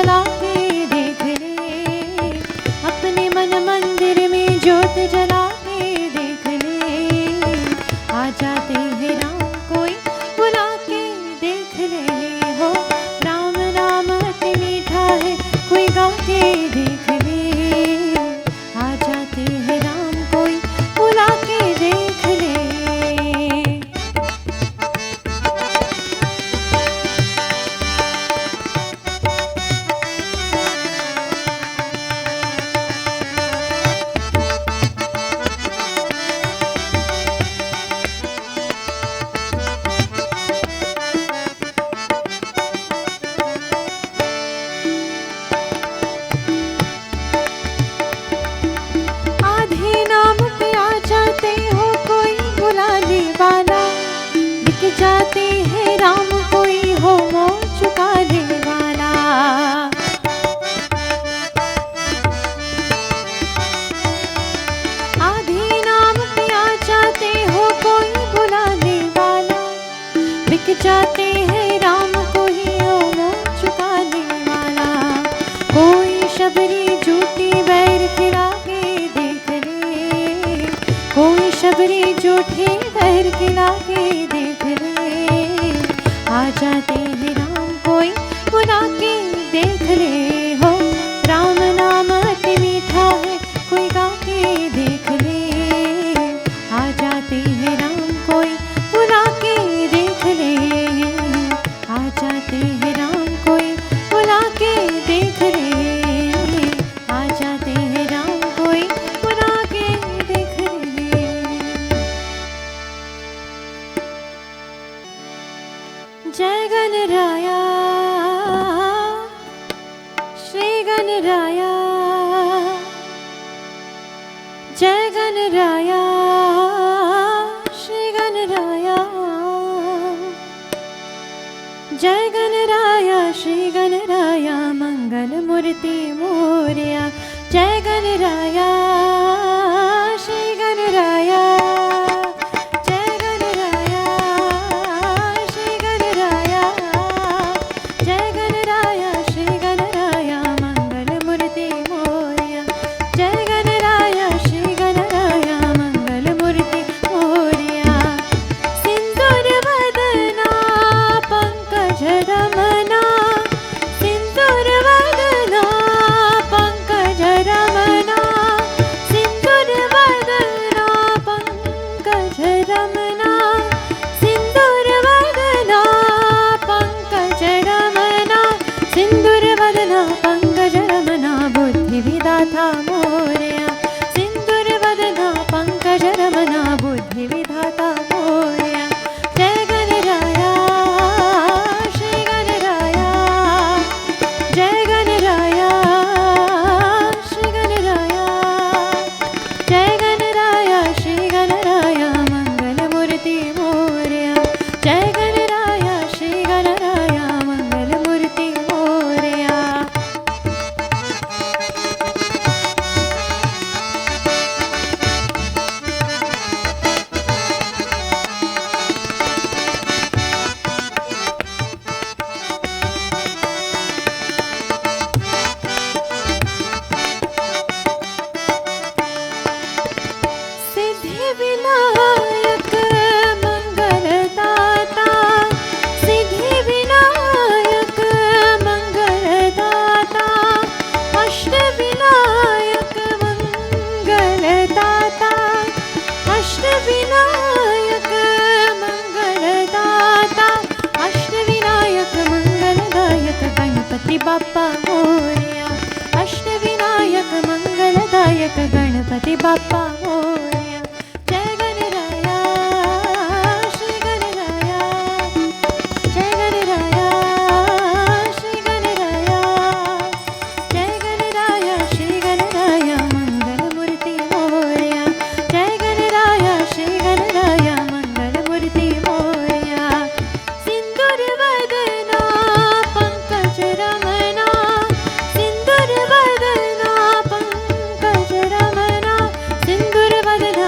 जला के देख ले, अपने मन मंदिर में ज्योत जला के देख ले। आ जाते हैं राम कोई बुला के देख ले हो, राम नाम अति मीठा है कोई गा के देख ले। आ जाते हैं राम कोई बुला के देख ले। जाते हैं राम कोई हो मोह चुकाने वाला। आधे नाम पे आ जाते हो कोई बुलाने वाला, बिक जाते हैं राम कोई हो मोह चुकाने वाला। कोई शबरी झूठी बैर खिला के देख ले, कोई शबरी झूठी बैर खिला के देख ले। आ जाते हैं राम कोई बुला के देख ले हो, राम नाम अति मीठा है कोई गा के देख ले। आ जाते हैं राम कोई बुला के देख ले, आ जाते हैं राम कोई बुला के देख ले। आ जाते हैं राम कोई बुला के देख ले। जय गणराया श्री गणराया, जय गणराया श्री गणराया, जय गणराया श्री गणराया मंगल मूर्ति मोरया। जय गणराया श्री गणराया, जय गणराया श्री गणराया, जय गणराया श्री गणराया मंगल मूर्ति मोरया। जय गणराया श्री गणराया मंगल मूर्ति मोरया। सिंदूर वदना पंकज रमना, सिंदूर वदना पंकज रमना, सिंदूर वदना पंकज रमना, सिंदूर वदना पंकज रमना, सिंदूर वदना पंकज रमना बुद्धि विधाता मोरया। सिंदूर वदना पंकज रमना बुद्धि विधाता मोरया। जय गणराया श्री गणराया, जय गणराया श्री गणराया, जय गणराया श्री गणराया मंगल मूर्ति मोरया। जय गणराया श्री गणराया मंगल मूर्ति मोरया। सिद्धि विनायक मंगलदाता, सिद्धि विनायक मंगलदाता, अष्ट विनायक मंगलदाता, अष्ट विनायक मंगलदाता, अष्ट विनायक मंगलदायक गणपति बाप्पा मोरया। अष्ट विनायक मंगलदायक गणपति बाप्पा मोरया। जय गणराया श्री गणराया, जय गणराया श्री गणराया, जय गणराया श्री गणराया मंगल मूर्ति मोरया। जय गणराया श्री गणराया मंगल मूर्ति मोरया। सिंदूर वदना पंकज रमना, सिंदूर वदना पंकज रमना, सिंदूर वदना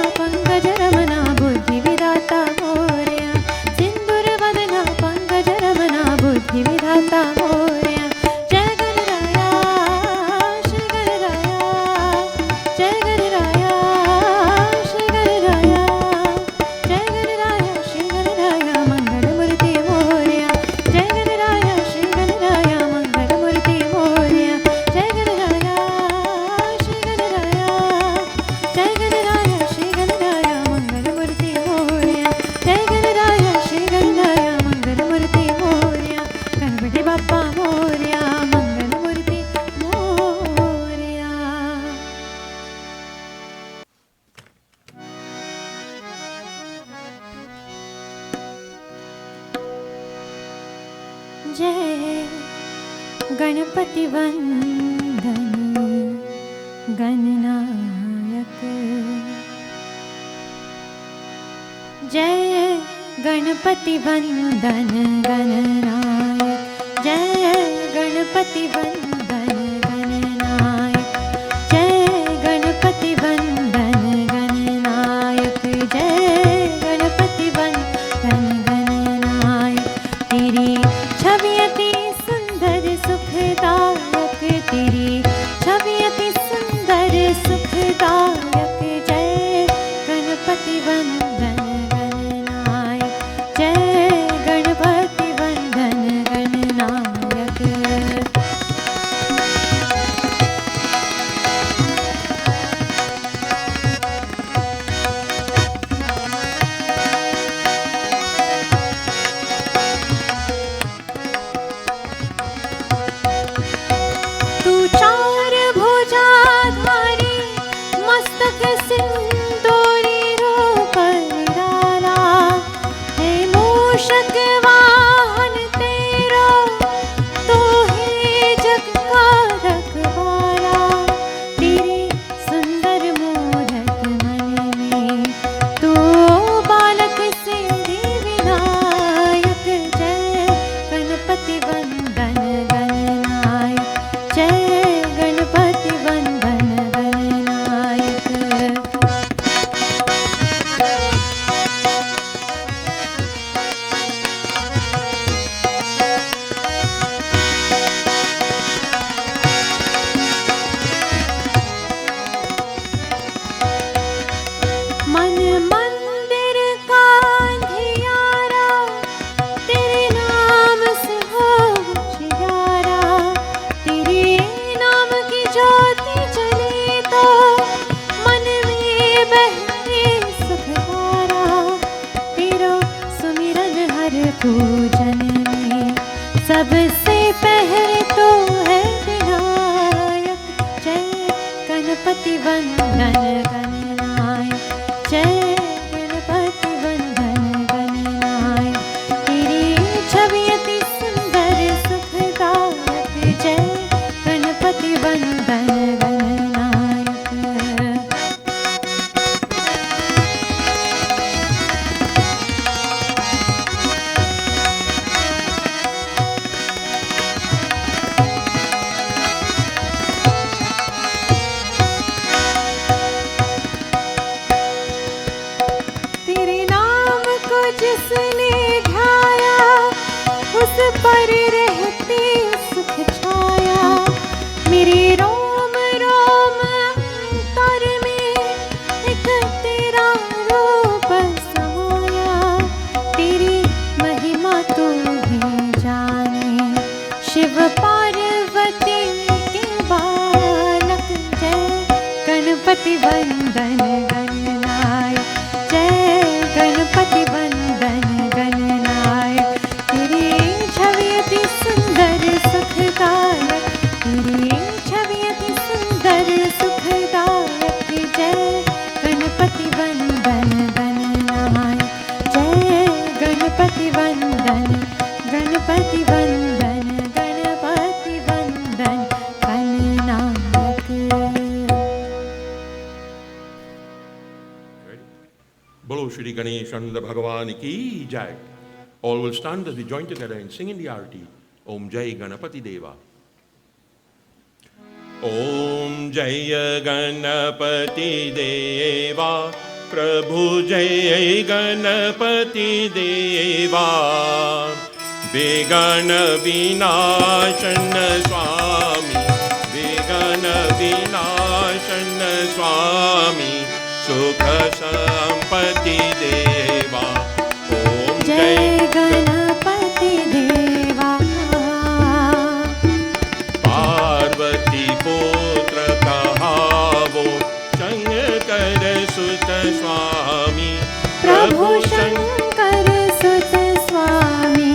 गणपति वंदन गणनायक। जय गणपति वंदन गणनायक, जय गणपति वंदन गणनायक, जय गणपति वंदन गणनायक, जय गणपति वंदन गणनायक। तेरी छवि अति सुंदर सुखदायक, तेरी छवि अति सुंदर सुखदायक। जय गणपति वंदन गणनायक, जय गणपति वंदन गणनायक। तू चार भुजाधारी मस्तक सिंदूरी रूप निराला, है मूषक वाहन तेरा, तू ही जग का रखवाला। तेरी सुंदर मूरत मन में तू बालक सिद्धि विनायक। जय गणपति वंदन गणनायक, जय गणपति वंदन गणनायक। मन मंदिर का अंधियारा, तेरे नाम से हो उजियारा। तेरे नाम की ज्योति जले तो मन में बहती सुखधारा। तेरा सुमिरन हर पूजन में सबसे पहले तो है विनायक। जय गणपति वंदन गणनायक, जय गणपति वंदन गणनायक। तेरी छवि अति सुंदर सुखदायक, जय गणपति वंदन गणनायक। तेरे नाम को जिसने ध्याया, उस पर रहती सुख छाया। मेरे रोम रोम अंतर में एक तेरा रूप समाया। तेरी महिमा तू ही जाने, शिव पार्वती के बालक। जय गणपति वंदन गणनायक, जय गणपति वंदन गणनायक। तेरी छवि अति सुंदर सुखदायक, तेरी छवि अति सुंदर सुखदायक। जय गणपति वंदन गणनायक, जय गणपति वंदन गणपति वंदन गणपति वंदन Gananayak. Bolo Shri Ganesh and Bhagavan ki Jai. All will stand as we join together and sing in the arati. Om Jai Ganapati Deva. Om Jai Ganapati Deva. Prabhu Jai Ganapati Deva. Vigana Vinashana Swami. Vigana Vinashana Swami. Sukha Sampati Deva. Om जय गणपति देवा। पार्वती पुत्र कहावो शंकर सुत स्वामी। प्रभु शंकर सुत स्वामी।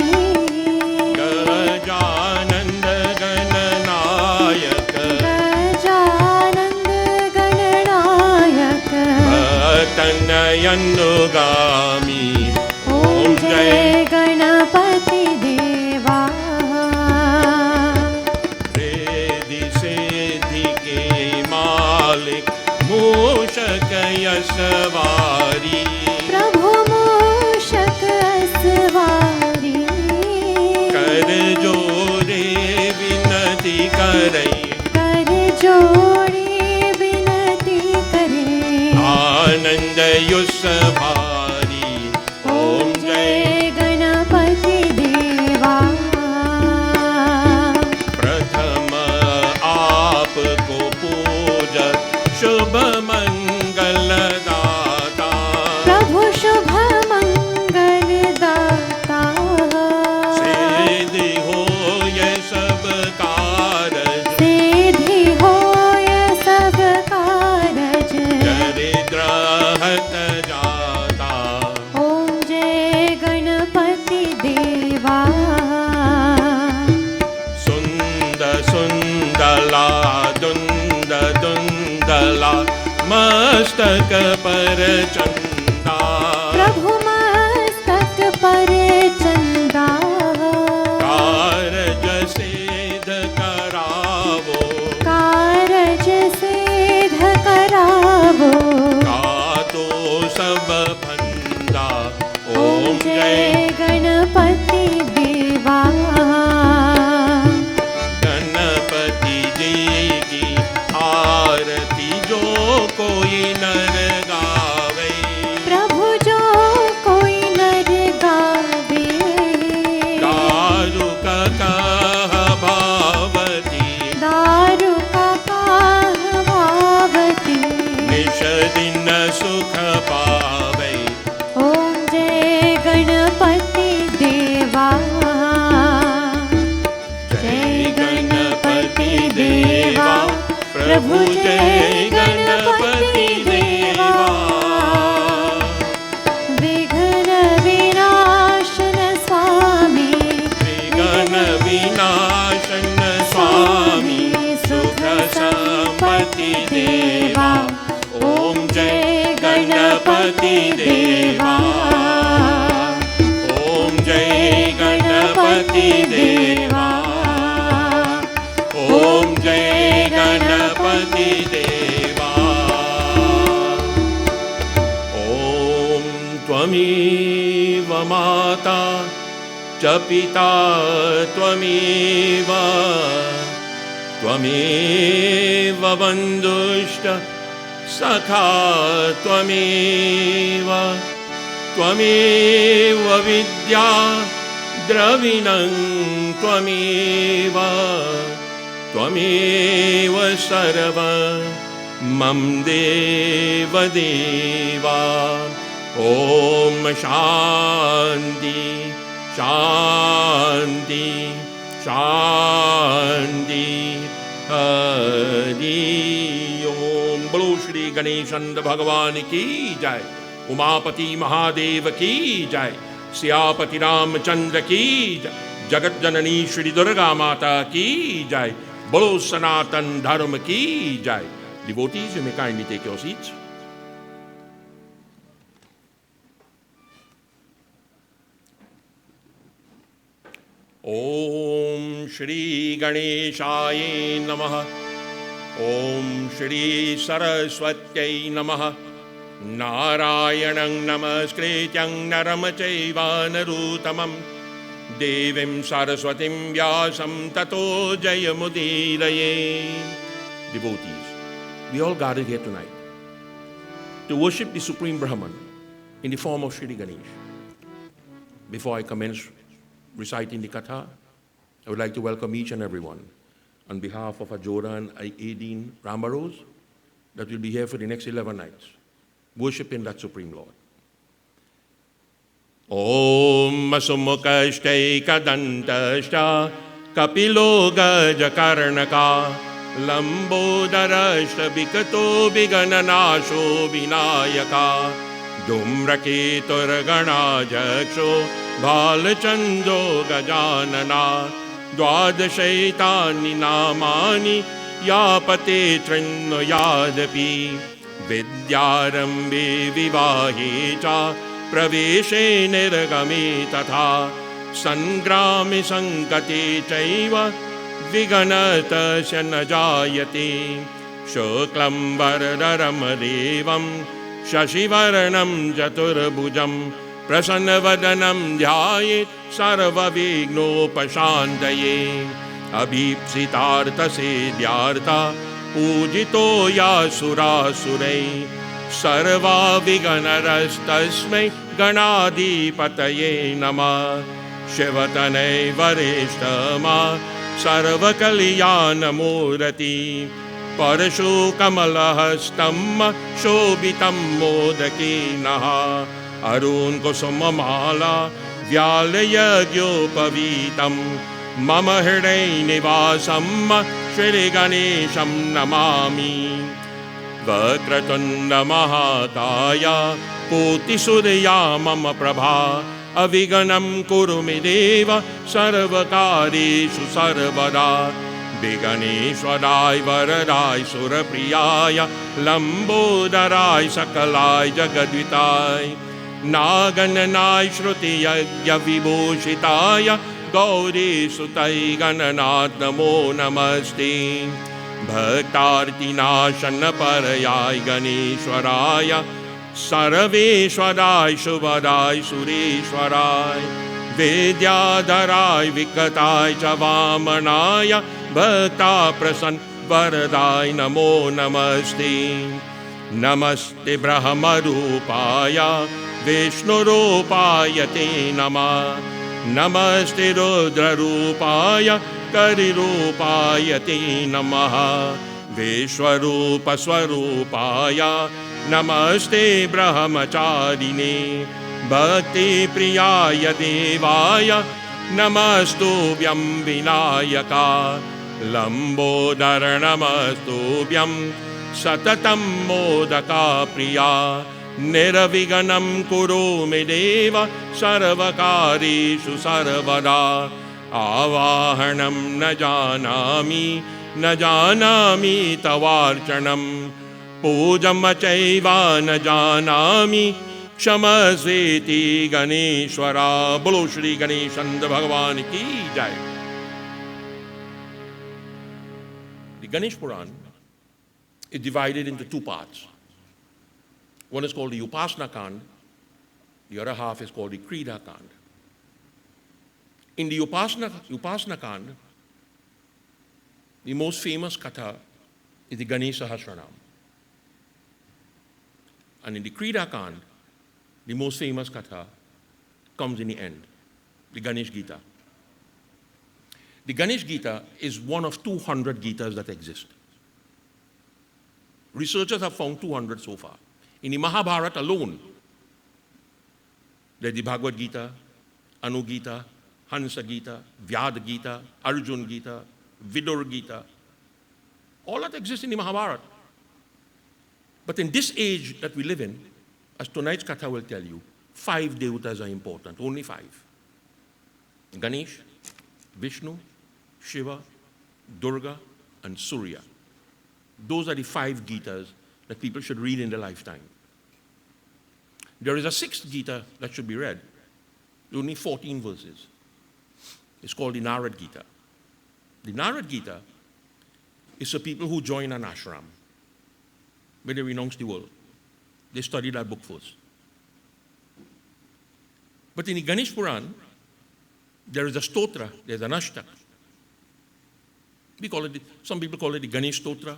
गजानंद गणनायक। गजानंद गणनायक। भक्तनयनुगामी। ओम जय गणपति देवा। रे मालिक मूषक यशवारी। प्रभु मूषक असवारी, कर जोरे विनती करई, कर जोड़े विनती करे। आनंद युस भारी, ओम जय गणपति देवा। प्रथम आपको पूज शुभ मंगल दाता। प्रभु शुभ मंगल दाता, सिद्धि हो ये सब कारज, सिद्धि हो ये सब कारज। दरिद्र हत जाता। ओम जय गणपति देवा। सुंद सुंदला दुंद दुंदला मस्तक पर चंदा। प्रभु मस्तक पर चंदा, कारज सिद्ध करावो, कारज सिद्ध करावो। का तो सब फंदा। ओम जय गणपति देवा। गणपति जी की आरती जो कोई नर गावे, प्रभु जो कोई नर गावे। दारुक कह भावती, दारुका काह भावती। निश दिन सुख पावे। ओम जय गणपति देवा। जय गणपति देवा, प्रभु जय गणपति देवा। विघ्न विनाशन स्वामी, विघ्न विनाशन स्वामी, सुख संपत्ति देवा। ओम जय गणपति देवा। ओम जय गणपति देवा। ओम जय गणपति देवा। ओम त्वमेव माता च पिता त्वमेव, त्वमेव बन्धुश्च सखा त्वमेव, त्वमेव विद्या द्रविणं त्वमेव, त्वमेव सर्वं मम देव देवा। ओम शांति शांति शांति हरि ओम। बोलो श्री गणेश भगवान की जय। उमापति महादेव की जय। सियापति रामचंद्र की जय। जगत जननी श्री दुर्गा माता की जय। बोलो सनातन धर्म की जय। Devotees, you may kindly take your seats. Om Shri Ganeshaya Namaha. Om Shri Saraswatyai Namaha. Narayanang Namaskrityang Naram Chaiva Naruttamam Devim Saraswatim Vyasam Tato Jayamudiraye. Devotees, we all gathered here tonight to worship the Supreme Brahman in the form of Shri Ganesh. Before I commence reciting the Katha, I would like to welcome each and everyone on behalf of Ajora and Aideen Ramaros that will be here for the next 11 nights, worshiping that Supreme Lord. Om Masumukashtai Kadantashta Kapilo Gajakarnaka Lambodarashta Bikato Bigananasho Vinayaka Dhumraketur Ganajaksho Balachando Gajanana Dwadashaitani Namani Yapate Trinno Yadapi Vidyarambe Vivahe Cha Praveshe Nirgame Tatha Sangrami Sankate Chaiva Viganatasya na jayate शुक्लं वरदरं देवं शशिवर्णं चतुर्भुजं प्रसन्नवदनं ध्यायेत् सर्वविघ्नोपशान्तये। अभीप्सितार्थसिद्ध्यार्था पूजितो यासुरासुरैः सर्वाविघ्नहरस्तस्मै गणाधिपतये नमः। शिवतनय वरिष्ठमा सर्वकल्याणमूर्ति परशुकमलहस्तं शोभितं मोदकेनः अरुणकुसुममाला व्यालयज्ञोपवीतं मम हृदयनिवासं श्रीगणेशं नमामि। वक्रतुण्डमहाकाय कोटिसूर्या मम प्रभा अविघ्नं कुरु मे देव सर्वकार्येषु सर्वदा। विघ्नेश्वराय वरदाय सुरप्रियाय लंबोदराय सकलाय जगद्विताय नागणनाय श्रुतियज्ञविभूषिताय गौरीसुताय गणनाथ नमो नमस्ते। भक्तार्तिनाशनपरयाय गणेश्वराय सर्वेश्वराय शुभदाय सुरेश्वराय वेद्याधराय विकटाय च वामनाय भक्ताप्रसन्न वरदाय नमो नमस्ते। नमस्ते ब्रह्मरूपाय विष्णुरूपाय ते नमः। नमस्ते रुद्ररूपाय करिरूपाय ते नमः। विश्वरूपस्वरूपाय नमस्ते ब्रह्मचारिणे भक्तिप्रियाय देवाय नमस्तुभ्यं विनायका लंबोदर नमस्तुभ्यं सततं मोदका प्रिया निर्विघ्नं कुरु मे देव सर्वकार्येषु सर्वदा। आवाहनं न जानामि तवार्चनं पूजं चैव न जानामि क्षमस्वेति गणेश्वरा। बोलो श्री गणेशनंद भगवान की जय। The Ganesh Puran is divided into two parts. One is called the Upasana Kand, the other half is called the Krida Kand. In the Upasana Kand, the most famous katha is the Ganesh Sahasranam. And in the Krida Kand, the most famous katha comes in the end, the Ganesh Gita. The Ganesh Gita is one of 200 Gitas that exist. Researchers have found 200 so far. In the Mahabharata alone, there's the Bhagavad Gita, Anu Gita, Hansa Gita, Vyad Gita, Arjun Gita, Vidur Gita. All that exists in the Mahabharata. But in this age that we live in, as tonight's katha will tell you, 5 devatas are important, only 5. Ganesh, Vishnu, Shiva, Durga, and Surya. Those are the 5 Gitas that people should read in their lifetime. There is a 6th Gita that should be read. Only 14 verses. It's called the Narad Gita. The Narad Gita is for people who join an ashram, where they renounce the world. They study that book first. But in the Ganesh Puran, there is a stotra, there's an ashtaka. Some people call it the Ganesh Stotra,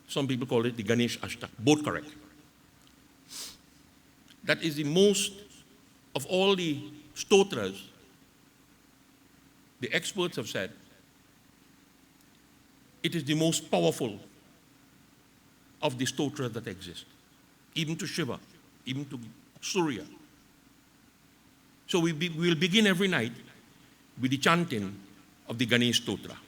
some people call it the Ganesh Ashtaka, both correct. That is the most, of all the stotras, the experts have said, it is the most powerful of the stotras that exist, even to Shiva, even to Surya. So we will begin every night with the chanting of the Ganesh Stotra.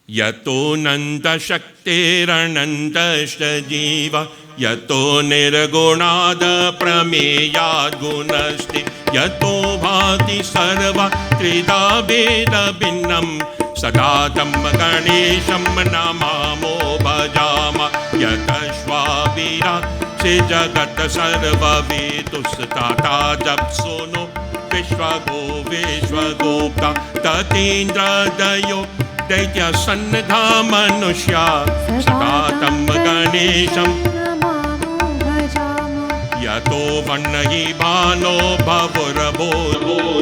Yato nanta shaktirananta jiva yato nirgunada prameyad gunasti yato bhati sarva trida veda binnam sadatam ganesham namamo bhajama yatashvabira se jagat sarva vetustata jab sono विश्वगो विश्वगोप्ता ततेन्द्र दयो दैत्य सन्नधा मनुष्या सदा तं गणेशं नमामो भजामः यतो वह्नि बाणो भवुरभो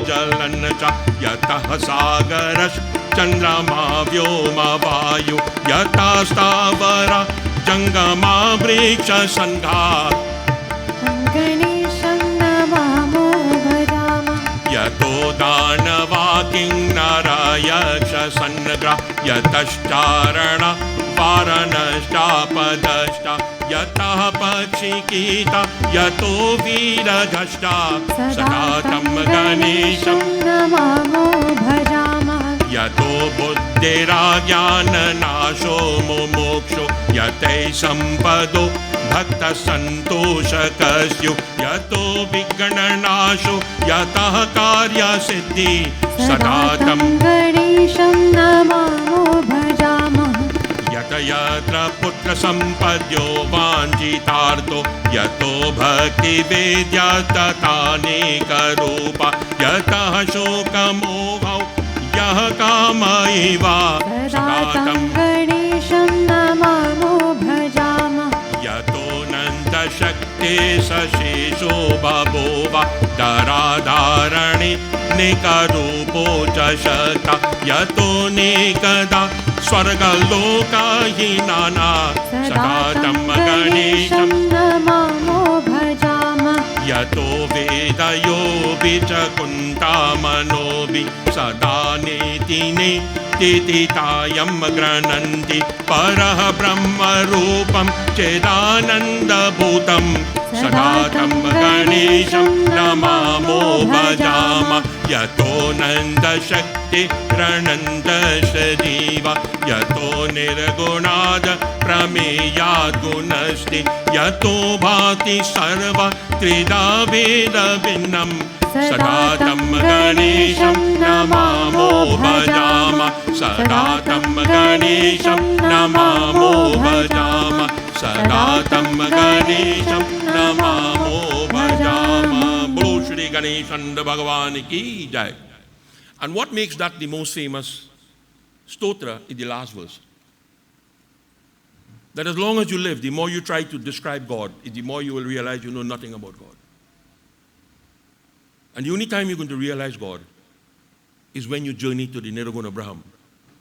जलन् च यतः सागरश्चन्द्रमा व्योमा वायु यथा स्थावरा जङ्गमा वृक्षसङ्घा गणेशं नमामो भजामः यतो दानवा किन्नरा यक्षसन्नग्रा यतश्चारण वारणश्चापदष्टा यतः पक्षिकीता यतो वीरधष्टा सदा तं गणेशं नमामो भजामः यतो बुद्धिराज्ञाननाशो मुमुक्षु यतै सम्पदो भक्तसन्तोषकस्यु यतो विघ्ननाशो यतः कार्यसिद्धि सदा तं गणेशं नमामो भजामः यत यत्र पुत्रसम्पद्यो वाञ्छितार्थो यतो भक्तिवेद्या तथानेकरूपा यतः शोकमोहौ यः कामैवा सदा तं गणेशं नमामो भजामः यतो नन्दशक्ते सशेषो बभूव धराधारणे निकरूपो च शक्ता यतो नेकदा स्वर्गलोकाहीनाना सदा तं गणेशं नमामो भजामः यतो वेदयोऽपि च कुन्तामनोऽपि सदा नेति नेतितायं गृह्णन्ति परः ब्रह्मरूपं चेदानन्दभूतं सदा तं गणेशं नमामो भजामः यतो नन्दशक्तिरनन्तशरीव यतो निर्गुणाद् प्रमेयाद् गुणस्ति यतो भाति सर्वत्रिधा वेदभिन्नं सदा तं गणेशं नमामो भजामः सदा तं गणेशं नमामो भजामः सदा तं गणेशं नमामो भजामः बोलो श्री गणेशनंद भगवान की जय. And what makes that the most famous stotra is the last verse. That as long as you live, the more you try to describe God, the more you will realize you know nothing about God. And the only time you're going to realize God is when you journey to the Nirguna Braham.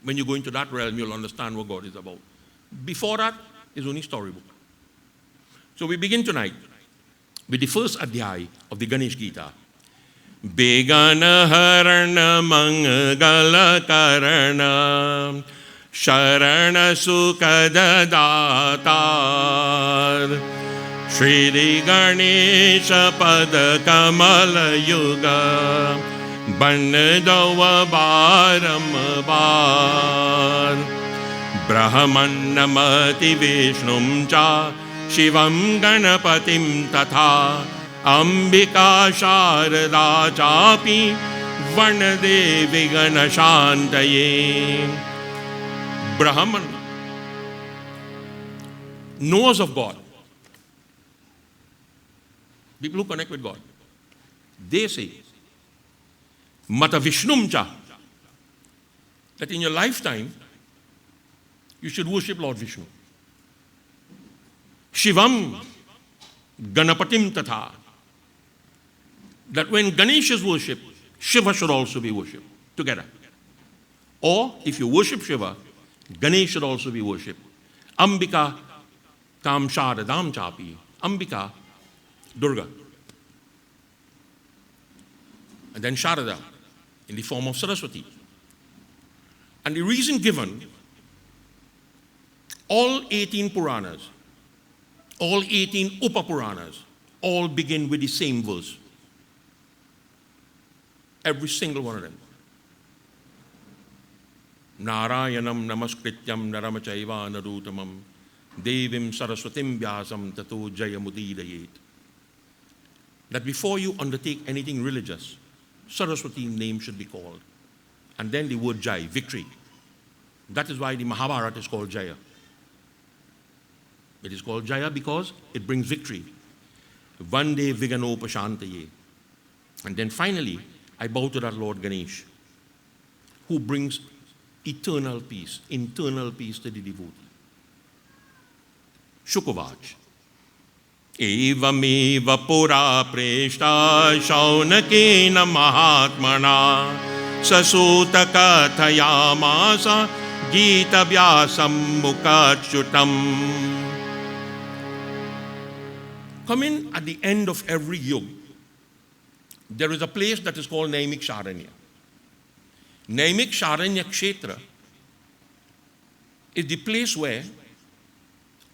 When you go into that realm, you'll understand what God is about. Before that, it's only storybook. So we begin tonight with the first adhyay of the Ganesh Gita. Begana harana mangala karana sharana sukada datar Shri Ganesha pada kamala yuga bandava baram bar Brahman namati Vishnum cha Shivam Ganapatim tatha Ambika Sharada chapi Vanadevi Ganashantaye. Brahman knows of God. People who connect with God. They say, Mata Vishnum cha, that in your lifetime, you should worship Lord Vishnu. Shivam Ganapatim tatha, that when Ganesh is worshipped, Shiva should also be worshipped together. Or if you worship Shiva, Ganesh should also be worshipped. Ambika Tam Sharadam Chapi, Ambika Durga. And then Sharada in the form of Saraswati. And the reason given, all 18 Puranas, all 18 Upapuranas, all begin with the same verse. Every single one of them. Narayanam namaskrityam naramachaiva narutamam devim saraswatim vyasam tato jayamudidayet. That before you undertake anything religious, Saraswati's name should be called. And then the word Jai, victory. That is why the Mahabharata is called Jaya. It is called Jaya because it brings victory. Vande Viganopashantaye. And then finally, I bow to that Lord Ganesh, who brings eternal peace, internal peace to the devotee. Shukovaj. Evameva pura preshta shaunakena mahatmana sasuta kathayamasa gita vyasam mukhachutam. Coming at the end of every yuga, there is a place that is called Naimik Sharanya. Naimik Sharanya Kshetra is the place where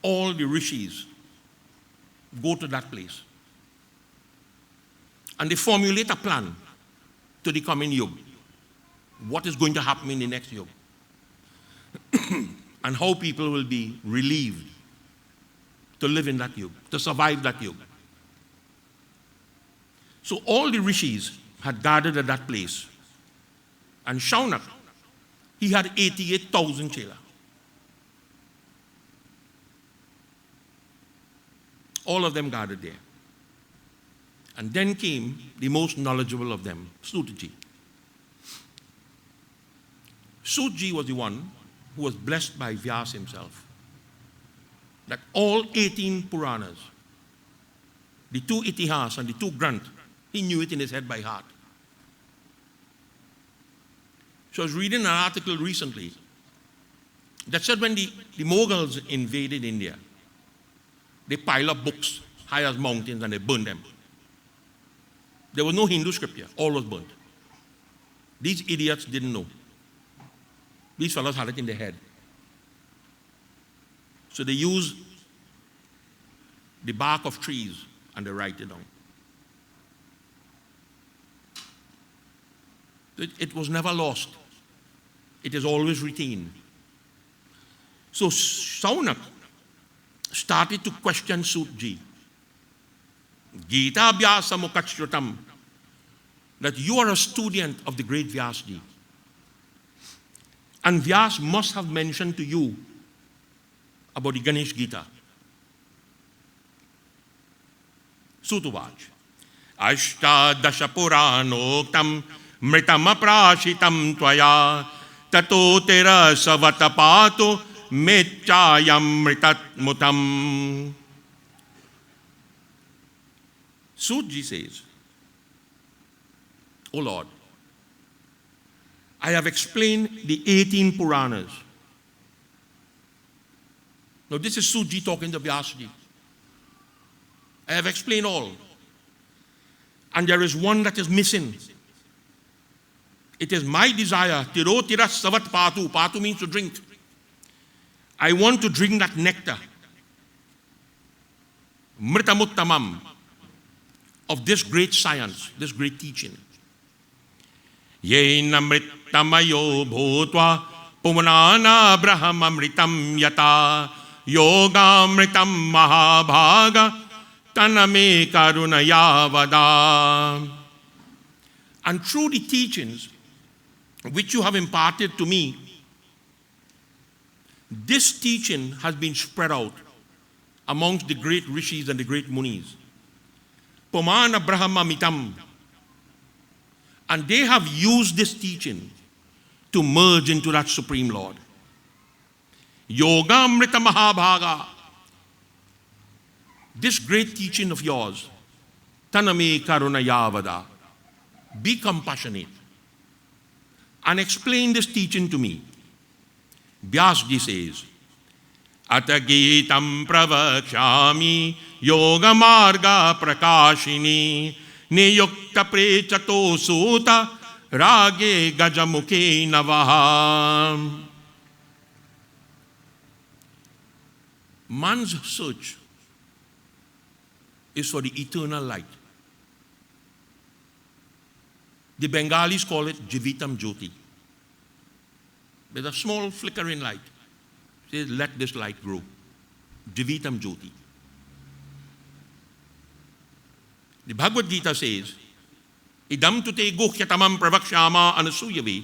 all the rishis go to that place. And they formulate a plan to the coming yuga. What is going to happen in the next yuga. And how people will be relieved to live in that yuga, to survive that yuga. So all the rishis had gathered at that place. And Shaunak, he had 88,000 chela. All of them gathered there. And then came the most knowledgeable of them, Sutaji. Sutaji was the one who was blessed by Vyas himself. That all 18 Puranas, the 2 Itihas and the 2 Granth, he knew it in his head by heart. So I was reading an article recently that said when the Mughals invaded India, they piled up books high as mountains and they burned them. There was no Hindu scripture, all was burnt. These idiots didn't know. These fellows had it in their head. So they used the bark of trees and they write it down. It was never lost. It is always retained. So Shaunak started to question Sutaji. Gita Vyasa Mukhachutam, that you are a student of the great Vyasji. And Vyas must have mentioned to you about the Ganesh Gita. Sutuvaj. Ashtadasha Puranoktam Mritam Aprashitam Tvaya Tato Tera Savatapato Mechayam Mritat Mutam. Sutaji says, O Lord, I have explained the 18 Puranas. Now this is Sutaji talking to Vyasji. I have explained all. And there is one that is missing. It is my desire. Tiro tiras savat patu. Patu means to drink. I want to drink that nectar. Mritamuttamam. Of this great science, this great teaching. Yena mrittamayo bhutva pumanana brahmamritam yata yogamritam mahabhaga taname karunaya vada. And through the teachings which you have imparted to me, this teaching has been spread out amongst the great rishis and the great munis. Pumana Brahma Mitam. And they have used this teaching to merge into that Supreme Lord. Yoga Amrita Mahabhaga. This great teaching of yours, Taname Karuna Yavada. Be compassionate and explain this teaching to me. Vyasji says, Atagitam pravakshami yoga marga prakashini niyukta prechato suta rage gajamukhe navaha. Man's search is for the eternal light. The Bengalis call it Jivitam Jyoti. There's a small flickering light. It says, let this light grow. Jivitam Jyoti. The Bhagavad Gita says, Idam tute guhyatamam pravakshama anasuyavi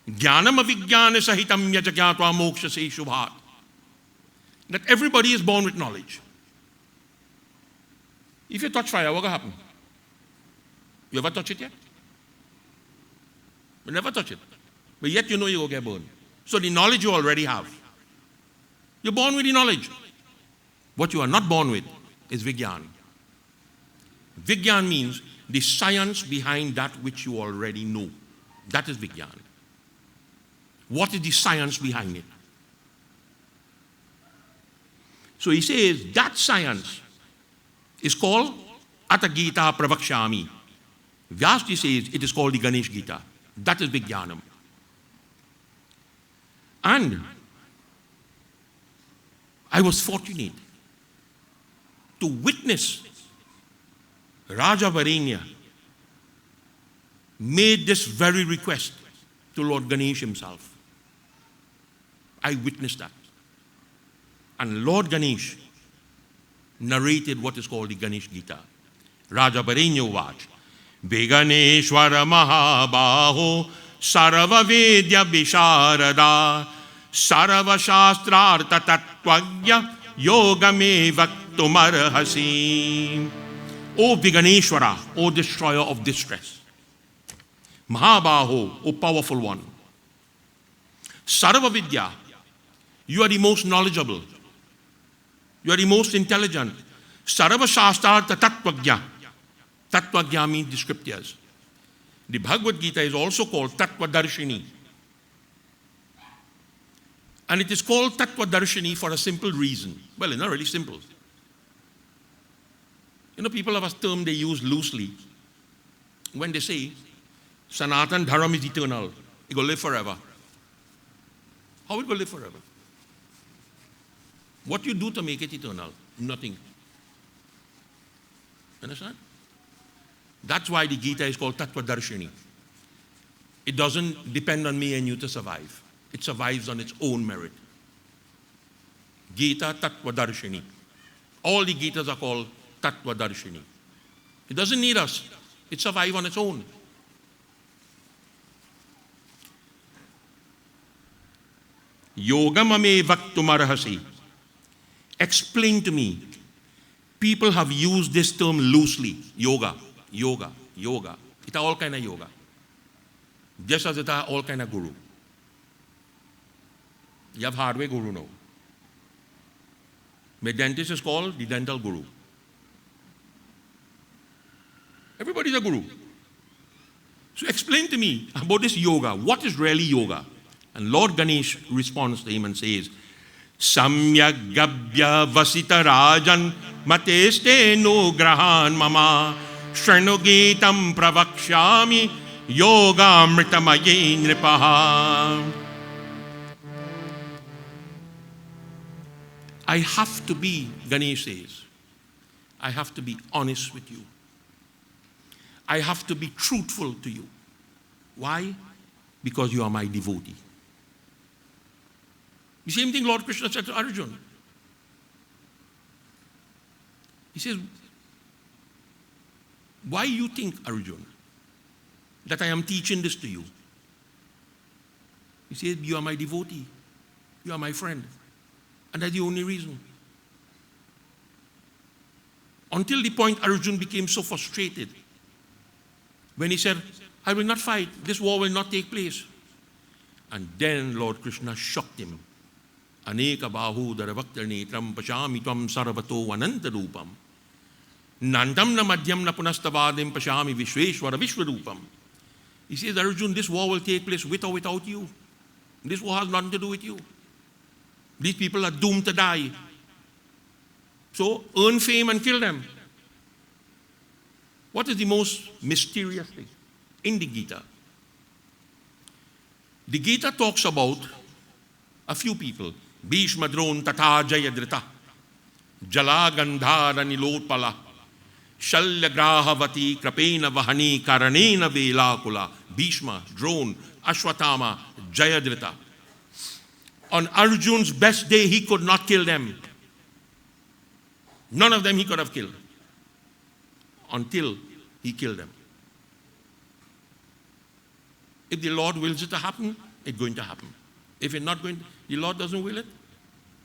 jnanam avijnana sahitam yajagyatva moksha se shubhat. That everybody is born with knowledge. If you touch fire, what will happen? You ever touch it yet? You never touch it. But yet you know you will get burned. So the knowledge you already have. You're born with the knowledge. What you are not born with is Vigyan. Vigyan means the science behind that which you already know. That is Vigyan. What is the science behind it? So he says that science is called Ata Gita Pravakshami. Vyasji says it is called the Ganesh Gita. That is Vigyanam. And I was fortunate to witness Raja Varenya made this very request to Lord Ganesh himself. I witnessed that. And Lord Ganesh narrated what is called the Ganesh Gita. Raja Varenya Vach. Viganeshwara Mahabaho Sarva Vedya Visharada Sarva Shastrartha Tattvagya Yogame Vaktumarhasi. O Viganeshwara, O destroyer of distress. Mahabaho, O powerful one. Sarva Vidya, you are the most knowledgeable. You are the most intelligent. Sarva Shastrartha Tattvagya. Tattvagya means the scriptures. The Bhagavad Gita is also called Tattvadarshini. And it is called Tattvadarshini for a simple reason. Well, it's not really simple. You know, people have a term they use loosely when they say, Sanatan Dharam is eternal. It will live forever. How it will live forever? What you do to make it eternal? Nothing. Understand? That's why the Gita is called Tattvadarshini. It doesn't depend on me and you to survive. It survives on its own merit. Gita Tattvadarshini. All the Gitas are called Tattvadarshini. It doesn't need us. It survives on its own. Yogamame Vaktumarhasi. Explain to me. People have used this term loosely. Yoga, yoga, yoga. It's all kind of yoga. Just as it are all kind of guru. You have hardware guru now. My dentist is called the dental guru. Everybody's a guru. So explain to me about this yoga. What is really yoga? And Lord Ganesh responds to him and says, Samyak Gabhya Vasita Rajan Mateste no Grahan Mama Shranugitam Pravakshami Yoga Amritamaye Nripaha. I have to be, Ganesh says, I have to be honest with you. I have to be truthful to you. Why? Because you are my devotee. The same thing Lord Krishna said to Arjuna. He says, why you think, Arjuna, that I am teaching this to you? He says, you are my devotee. You are my friend. And that's the only reason. Until the point Arjuna became so frustrated when he said, I will not fight. This war will not take place. And then Lord Krishna shocked him. Aneka bahu daravakta netram pashami tvam sarvato ananta rupam. Nandam na madhyam na punastavadim pashami vishveshwara vishwarupam. He says, Arjuna, this war will take place with or without you. This war has nothing to do with you. These people are doomed to die. So earn fame and kill them. What is the most mysterious thing in the Gita? The Gita talks about a few people. Bhishma Dron Tata Jayadrita Jala Gandhara Nilotpala Shalya Grahavati Krapena Vahani Karanena Velakula. Bhishma, Dron, Ashwatthama, Jayadrita. On Arjuna's best day, he could not kill them. None of them he could have killed. Until he killed them. If the Lord wills it to happen, it's going to happen. If it's not going to, the Lord doesn't will it,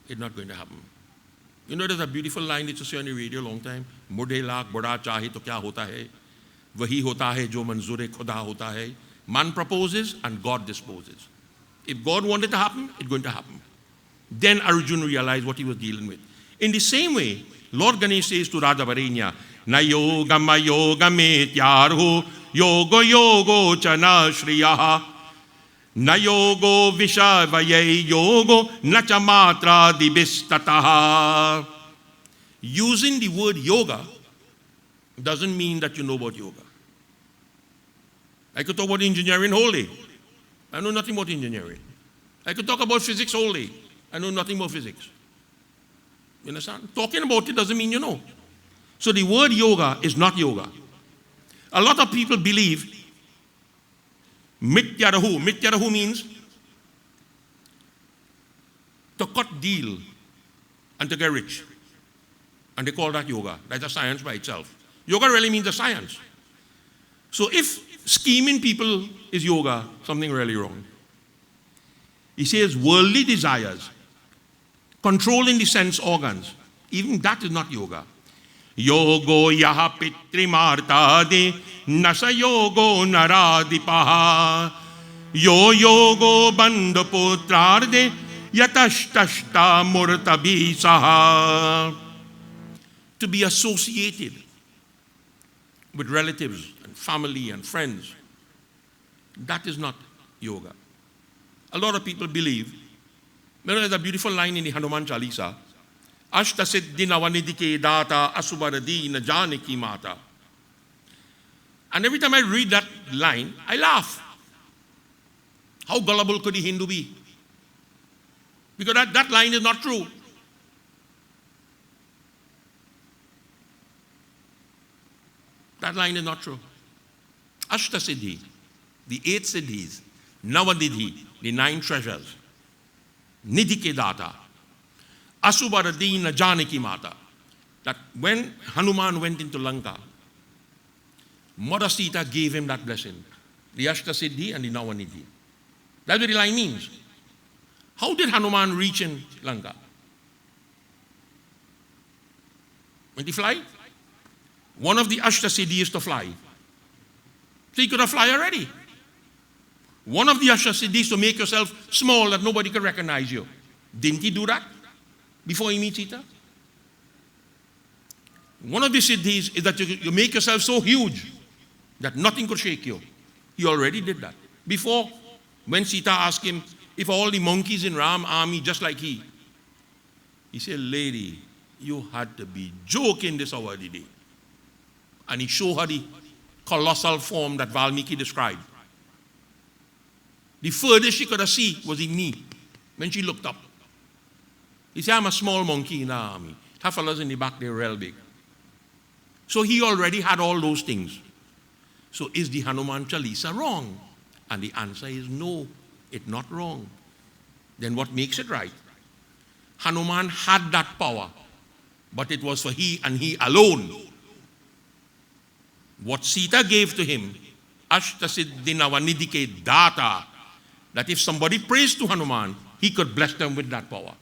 it's not going to happen. You know, there's a beautiful line that you see on the radio a long time. Mudhe laak bada chahe to kya hota hai? Wahi hota hai jo manzoor-e khuda hota hai. Man proposes and God disposes. If God wanted to happen, it's going to happen. Then Arjuna realized what he was dealing with. In the same way, Lord Ganesh says to Radha Varenya, Na yoga ma yoga metyarho yogo yogo chana shriyaha na yogo vishavaye yogo nacha matra dibistataha. Using the word yoga doesn't mean that you know about yoga. I could talk about engineering whole day. I know nothing about engineering. I could talk about physics whole day. I know nothing about physics. You understand? Talking about it doesn't mean you know. So the word yoga is not yoga. A lot of people believe mityarahu. Mityarahu means to cut deal and to get rich. And they call that yoga. That's a science by itself. Yoga really means a science. So if scheming people is yoga, something really wrong. He says worldly desires, controlling the sense organs, even that is not yoga. Yogo yaha pitrimartade nasa yogo naradipaha yo yogo bandaputrarde yatashtashta murtabisaha. To be associated with relatives and family and friends, that is not yoga. A lot of people believe, there's a beautiful line in the Hanuman Chalisa, Ashta siddhi navanidike data asubaradi na janiki mata. And every time I read that line, I laugh. How gullible could the Hindu be? Because that line is not true. That line is not true. Ashta siddhi, the 8 siddhis, Navadidhi, the 9 treasures, Nidhi data, Asubaradina Janaki Mata. That when Hanuman went into Lanka, Mother Sita gave him that blessing, the Ashta Siddhi and the Navanidhi. That's what the line means. How did Hanuman reach in Lanka? When he fly? One of the Ashta Siddhi is to fly. So he could have fly already. One of the Ashta Siddhi is to make yourself small that nobody could recognize you. Didn't he do that before he meets Sita? One of the Siddhis is that you make yourself so huge that nothing could shake you. He already did that. Before, when Sita asked him if all the monkeys in Ram army just like he said, lady, you had to be joking this hour of the day. And he showed her the colossal form that Valmiki described. The furthest she could have seen was his knee when she looked up. He said, I'm a small monkey in the army. That fellas in the back, they're real big. So he already had all those things. So is the Hanuman Chalisa wrong? And the answer is no, it's not wrong. Then what makes it right? Hanuman had that power, but it was for he and he alone. What Sita gave to him, Ashtasiddhinavanidike data, that if somebody prays to Hanuman, he could bless them with that power.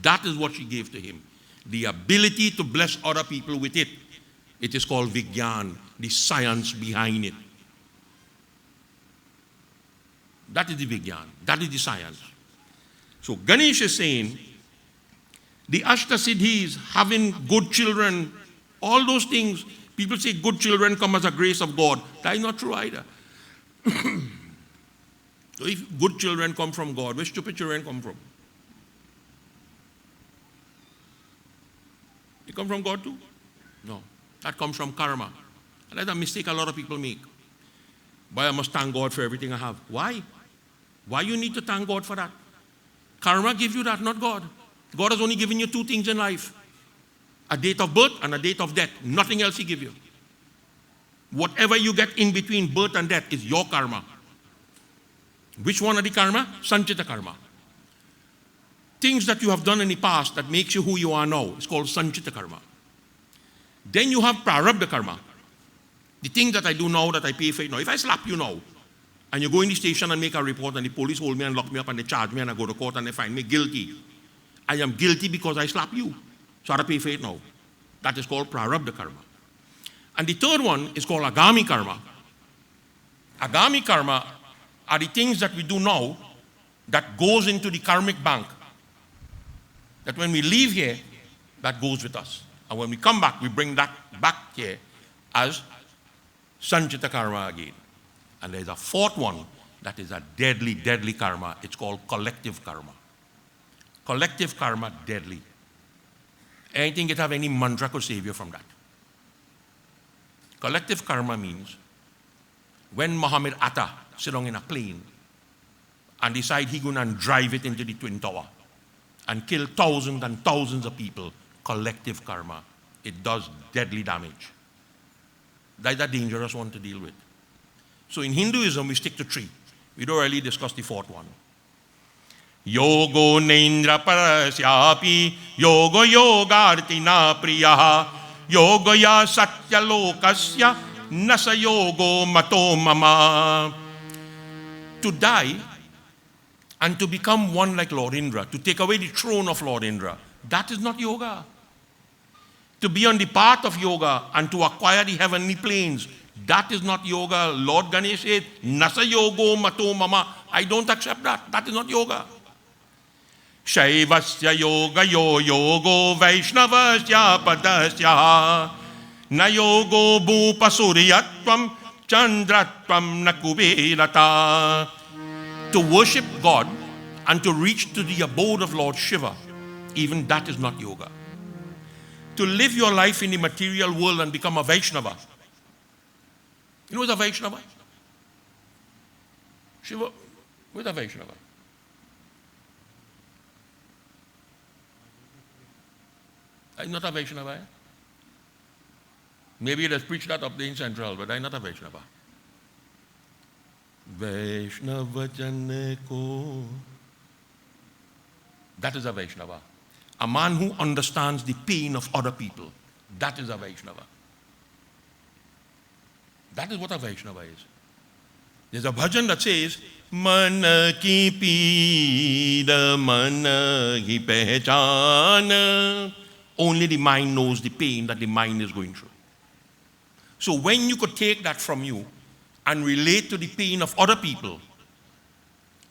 That is what she gave to him. The ability to bless other people with it. It is called Vigyan, the science behind it. That is the Vigyan. That is the science. So Ganesh is saying, the Ashtasiddhis, having good children, all those things, people say good children come as a grace of God. That is not true either. So if good children come from God, where stupid children come from? They come from God too? No. That comes from karma. And that's a mistake a lot of people make. But I must thank God for everything I have. Why? Why you need to thank God for that? Karma gives you that, not God. God has only given you 2 things in life. A date of birth and a date of death. Nothing else he gives you. Whatever you get in between birth and death is your karma. Which one are the karma? Sanchita karma. Things that you have done in the past that makes you who you are now is called Sanchita karma. Then you have Prarabdha karma. The things that I do now that I pay for it now. If I slap you now, and you go in the station and make a report and the police hold me and lock me up and they charge me and I go to court and they find me guilty. I am guilty because I slap you. So I have to pay for it now. That is called Prarabdha karma. And the third one is called Agami karma. Agami karma are the things that we do now that goes into the karmic bank. That when we leave here, that goes with us. And when we come back, we bring that back here as Sanchita karma again. And there's a fourth one that is a deadly, deadly karma. It's called collective karma. Collective karma, deadly. Anything that have any mantra could save you from that. Collective karma means when Muhammad Atta sit down in a plane and decide he going to drive it into the Twin Tower and kill thousands and thousands of people, collective karma, it does deadly damage. That's a dangerous one to deal with. So in Hinduism, we stick to three. We don't really discuss the fourth one. Yogo nendra parasyapi, yogo yogartina priyaha, yogoya satya lokasya, nasa yogo mato mama. To die and to become one like Lord Indra, to take away the throne of Lord Indra, that is not yoga. To be on the path of yoga and to acquire the heavenly planes, that is not yoga. Lord Ganesh said, Nasa yogo mato mama. I don't accept that. That is not yoga. Shaivasya yoga yo yogo Vaishnavasya padasya na yogo bhupa suryatvam chandratvam na kuberata. To worship God and to reach to the abode of Lord Shiva, even that is not yoga. To live your life in the material world and become a Vaishnava. You know what's a Vaishnava? Shiva, what's a Vaishnava? I'm not a Vaishnava. Eh? Maybe it has preached that up there in Central, but I'm not a Vaishnava. Vaishnava Janeko. That is a Vaishnava. A man who understands the pain of other people. That is a Vaishnava. That is what a Vaishnava is. There's a bhajan that says, Mana ki peeda, mana ki pehchana. Only the mind knows the pain that the mind is going through. So when you could take that from you and relate to the pain of other people,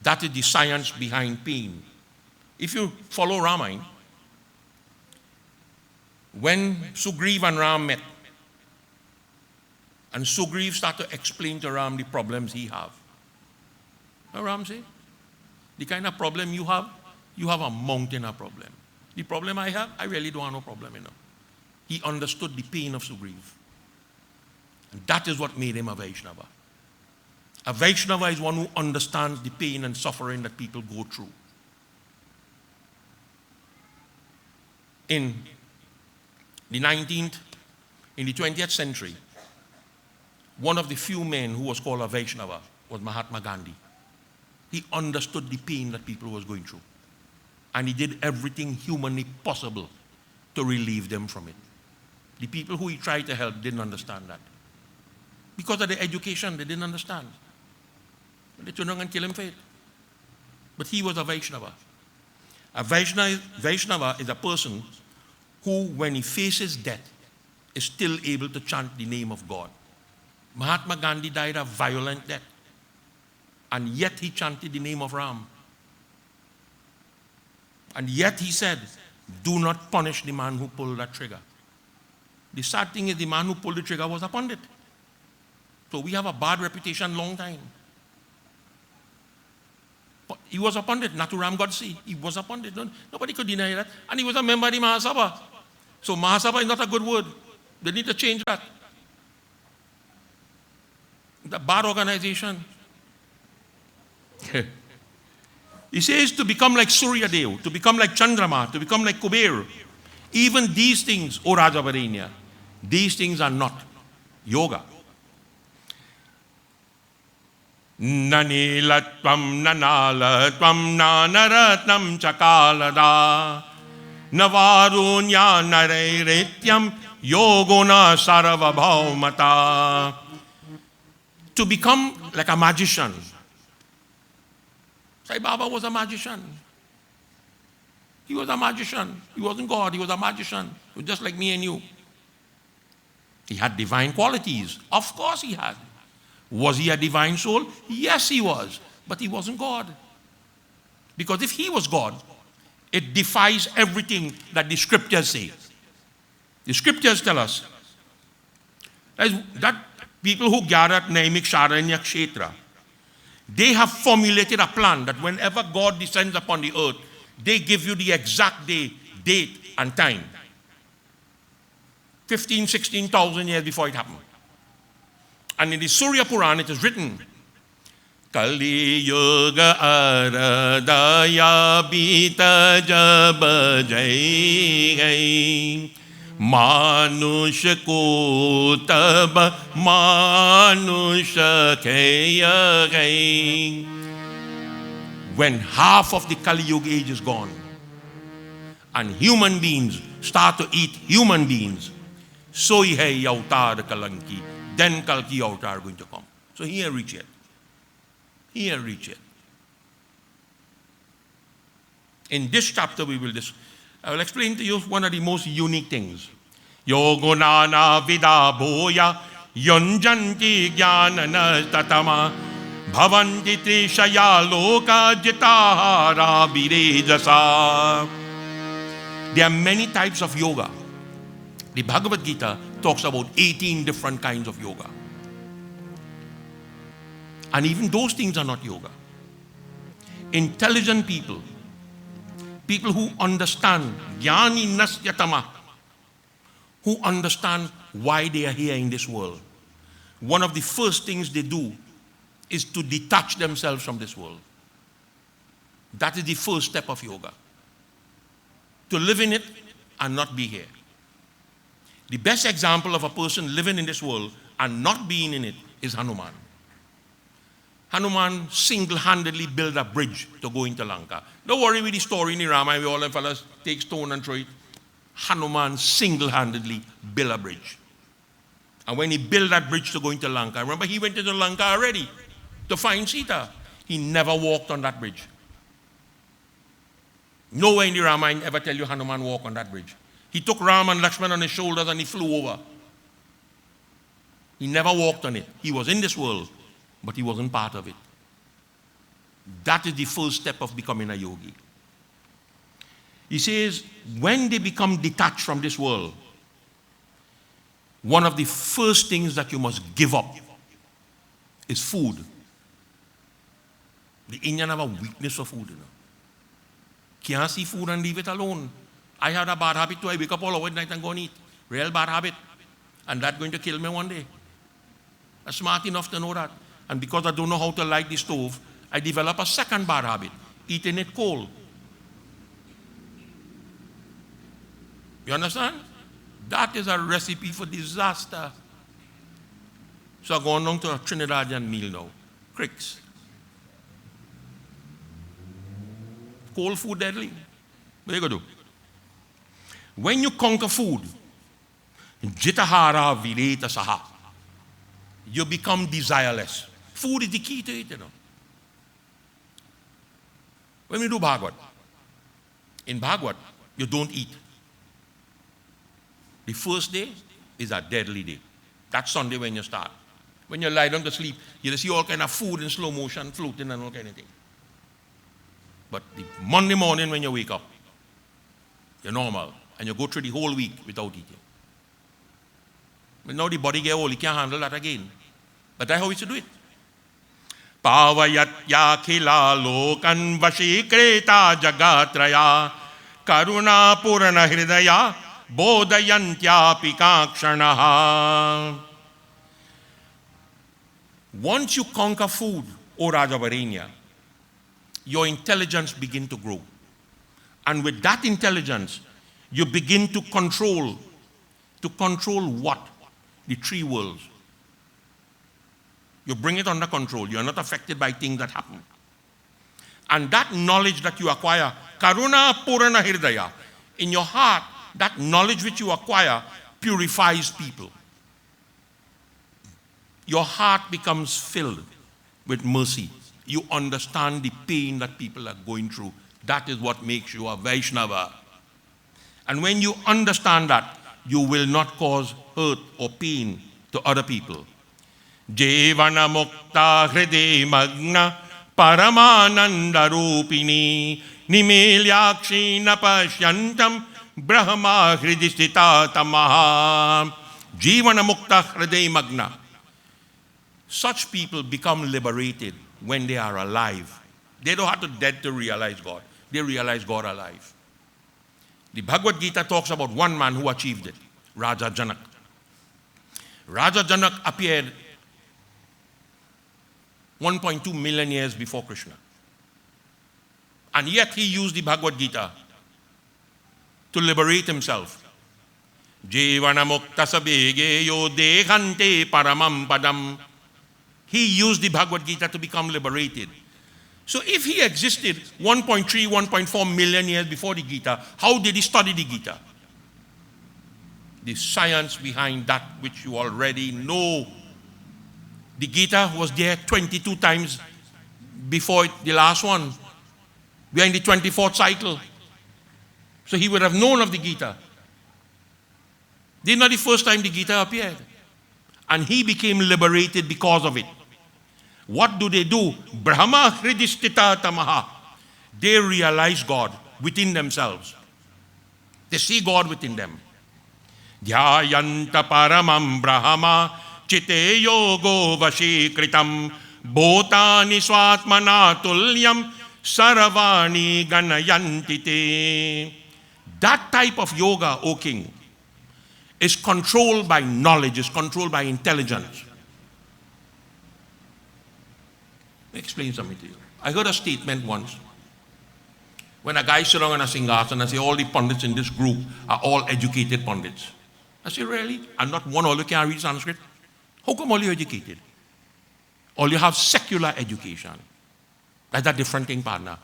that is the science behind pain. If you follow Ramayana, when Sugriv and Ram met, and Sugriv started to explain to Ram the problems he have. Now Ram said, the kind of problem you have a mountain of problem. The problem I have, I really don't have no problem, you know. He understood the pain of Sugriv. And that is what made him a Vaishnava. A Vaishnava is one who understands the pain and suffering that people go through. In the 20th century, one of the few men who was called a Vaishnava was Mahatma Gandhi. He understood the pain that people was going through. And he did everything humanly possible to relieve them from it. The people who he tried to help didn't understand that. Because of their education, they didn't understand. They turned around and killed him for it. But he was a Vaishnava. A Vaishnava is a person who, when he faces death, is still able to chant the name of God. Mahatma Gandhi died a violent death. And yet he chanted the name of Ram. And yet he said, do not punish the man who pulled that trigger. The sad thing is the man who pulled the trigger was a pundit. So we have a bad reputation long time. But he was a pundit, Naturam Godse. He was a pundit. Nobody could deny that. And he was a member of the Mahasabha. So Mahasabha is not a good word. They need to change that. The bad organization. He says to become like Surya Dev, to become like Chandrama, to become like Kuber. Even these things, O Rajavarenya, these things are not yoga. Nanilatvam nanalatvam nanaratnam chakalada navarunya narairetyam yogona sarvabhaumata. To become like a magician. Sai Baba was a magician. He was a magician. He wasn't God, he was a magician. He was just like me and you. He had divine qualities. Of course he had. Was he a divine soul? Yes, he was. But he wasn't God. Because if he was God, it defies everything that the scriptures say. The scriptures tell us that people who gather at Naimik Sharanya Kshetra, they have formulated a plan that whenever God descends upon the earth, they give you the exact day, date, and time. 15, 16,000 years before it happened. And in the Surya Puran, it is written, Kali Yoga Aradaya Bita Jaba Jai Manusha Ko Taba Manusha Kaya Gai. When half of the Kali Yuga age is gone and human beings start to eat human beings, so hai avatar kalanki, then Kalki avatar going to come. So he ain't reach yet. He ain't reach yet. In this chapter I will explain to you one of the most unique things. Yogunana vida boya yonjanti jnana tatama bhavanti trishaya loka jitahara virejasa. There are many types of yoga. The Bhagavad Gita talks about 18 different kinds of yoga. And even those things are not yoga. Intelligent people, people who understand, jnani nasyatama, who understand why they are here in this world, one of the first things they do is to detach themselves from this world. That is the first step of yoga. To live in it and not be here. The best example of a person living in this world and not being in it is Hanuman. Hanuman single-handedly built a bridge to go into Lanka. Don't worry with the story in the Ramayana, we all them fellas take stone and throw it. Hanuman single-handedly built a bridge. And when he built that bridge to go into Lanka, remember he went into Lanka already to find Sita. He never walked on that bridge. Nowhere in the Ramayana ever tell you Hanuman walked on that bridge. He took Ram and Lakshman on his shoulders and he flew over. He never walked on it. He was in this world, but he wasn't part of it. That is the first step of becoming a yogi. He says, when they become detached from this world, one of the first things that you must give up is food. The Indian have a weakness for food. Can't see food and leave it alone. I had a bad habit too. I wake up all over at night and go and eat. Real bad habit. And that's going to kill me one day. I'm smart enough to know that. And because I don't know how to light the stove, I develop a second bad habit, eating it cold. You understand? That is a recipe for disaster. So I'm going down to a Trinidadian meal now. Cricks. Cold food deadly. What are you going to do? When you conquer food, jitahara vireta saha, you become desireless. Food is the key to it, you know. When we do Bhagavad, in Bhagavad, you don't eat. The first day is a deadly day. That's Sunday when you start. When you lie down to sleep, you see all kind of food in slow motion floating and all kind of thing. But the Monday morning when you wake up, you're normal. And you go through the whole week without eating. But now the body get old, you can't handle that again. But that's how we should do it. Pavayatya khila lokan vashikreta jagatraya karuna purana hridaya bodhayantya pikakshanaha. Once you conquer food, O Rajavarenya, your intelligence begins to grow. And with that intelligence, you begin to control. To control what? The three worlds. You bring it under control. You are not affected by things that happen. And that knowledge that you acquire, Karuna Purana Hirdaya, in your heart, that knowledge which you acquire purifies people. Your heart becomes filled with mercy. You understand the pain that people are going through. That is what makes you a Vaishnava. And when you understand that, you will not cause hurt or pain to other people. Jevana mukta hride magna paramananda rupini Nimelyakshi napashyantam brahma hridistita tamaha. Jivana mukta hride magna. Such people become liberated when they are alive. They don't have to dead to realize God. They realize God alive. The Bhagavad Gita talks about one man who achieved it, Raja Janak. Raja Janak appeared 1.2 million years before Krishna. And yet he used the Bhagavad Gita to liberate himself. Jivana mukta sabegeyo dehante paramam padam. He used the Bhagavad Gita to become liberated. So if he existed 1.3, 1.4 million years before the Gita, how did he study the Gita? The science behind that which you already know. The Gita was there 22 times before the last one. We are in the 24th cycle. So he would have known of the Gita. This is not the first time the Gita appeared. And he became liberated because of it. What do? Brahma hridistita tamaha. They realize God within themselves. They see God within them. Dhyayanta paramam brahma chite yogo vashikritam bhutani swatmana tulyam saravani ganayantite. That type of yoga, O king, is controlled by knowledge, is controlled by intelligence. Let me explain something to you. I heard a statement once. When a guy sits on a singhasan and say, all the pundits in this group are all educated pundits. I say, really? And not one all you can read Sanskrit? How come all you educated? All you have secular education. That's a different thing, partner.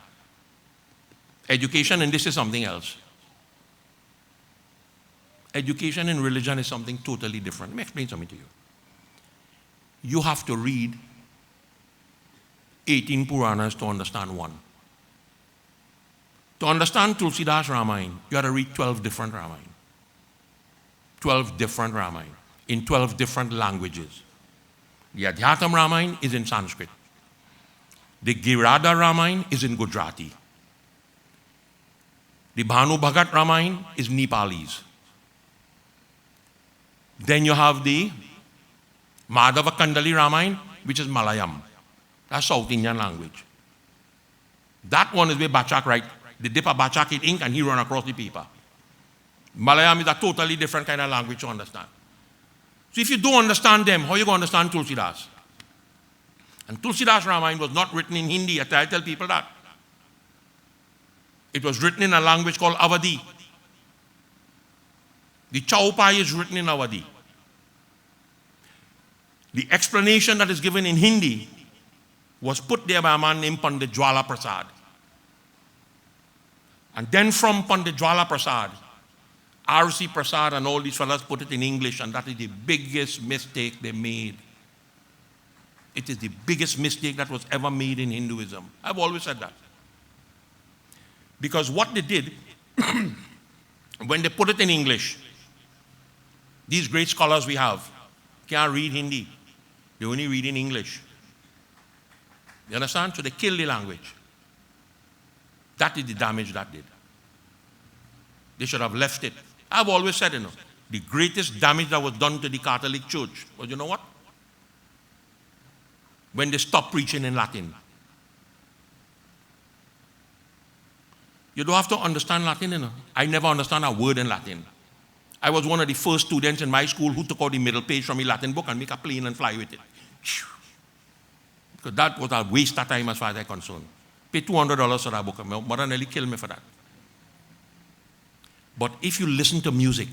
Education and this is something else. Education and religion is something totally different. Let me explain something to you. You have to read 18 Puranas to understand one. To understand Tulsidas Ramayana, you have to read 12 different Ramayana. 12 different Ramayana in 12 different languages. The Adhyatam Ramayana is in Sanskrit. The Girada Ramayana is in Gujarati. The Bhanu Bhagat Ramayana is Nepalese. Then you have the Madhava Kandali Ramayana, which is Malayam. That's South Indian language. That one is where Bachak write. They dip a Bachak in ink and he run across the paper. Malayam is a totally different kind of language to understand. So if you don't understand them, how are you going to understand Tulsidas? And Tulsidas Ramayana was not written in Hindi. I tell people that. It was written in a language called Awadhi. The Chaupai is written in Awadhi. The explanation that is given in Hindi was put there by a man named Pandit Jwala Prasad. And then from Pandit Jwala Prasad, R.C. Prasad and all these fellows put it in English, and that is the biggest mistake they made. It is the biggest mistake that was ever made in Hinduism. I've always said that. Because what they did, when they put it in English, these great scholars we have can't read Hindi. They only read in English. You understand? So they kill the language. That is the damage that did. They should have left it. I've always said, the greatest damage that was done to the Catholic Church was, you know what? When they stopped preaching in Latin. You don't have to understand Latin, I never understand a word in Latin. I was one of the first students in my school who took out the middle page from a Latin book and make a plane and fly with it. Because that was a waste of time as far as I'm concerned. Pay $200 for that book. My mother nearly killed me for that. But if you listen to music,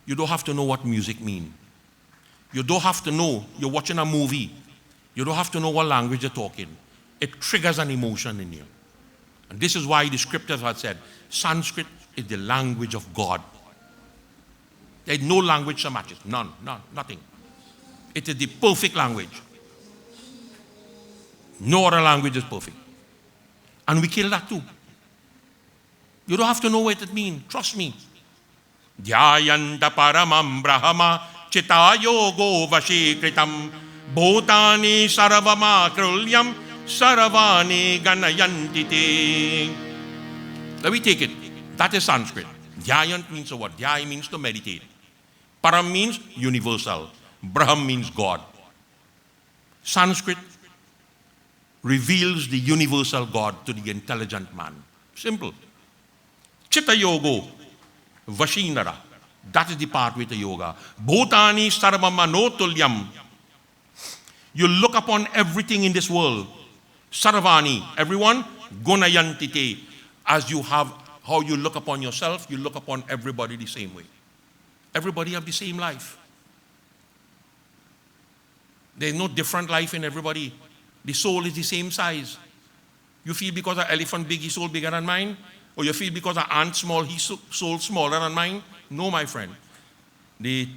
you don't have to know what music means. You don't have to know you're watching a movie. You don't have to know what language you're talking. It triggers an emotion in you. And this is why the scriptures have said, Sanskrit is the language of God. There is no language that matches. None, nothing. It is the perfect language. No other language is perfect. And we kill that too. You don't have to know what it means. Trust me. Dhyayanta paramam brahma Chitta yogo vashikritam bhutani sarvamakrulya Saravani ganayantite. Let me take it. That is Sanskrit. Dhyayant means what? Dhyaya means to meditate. Param means universal. Brahm means God. Sanskrit reveals the universal God to the intelligent man. Simple. Chitta yogo vashinara. That is the pathway to yoga. Bhutani sarvamanotulyam. You look upon everything in this world. Sarvani, everyone, gunayantite. As you have, how you look upon yourself, you look upon everybody the same way. Everybody have the same life. There's no different life in everybody. The soul is the same size. You feel because an elephant big, his soul bigger than mine? Or you feel because an ant small, his soul smaller than mine? No, my friend. The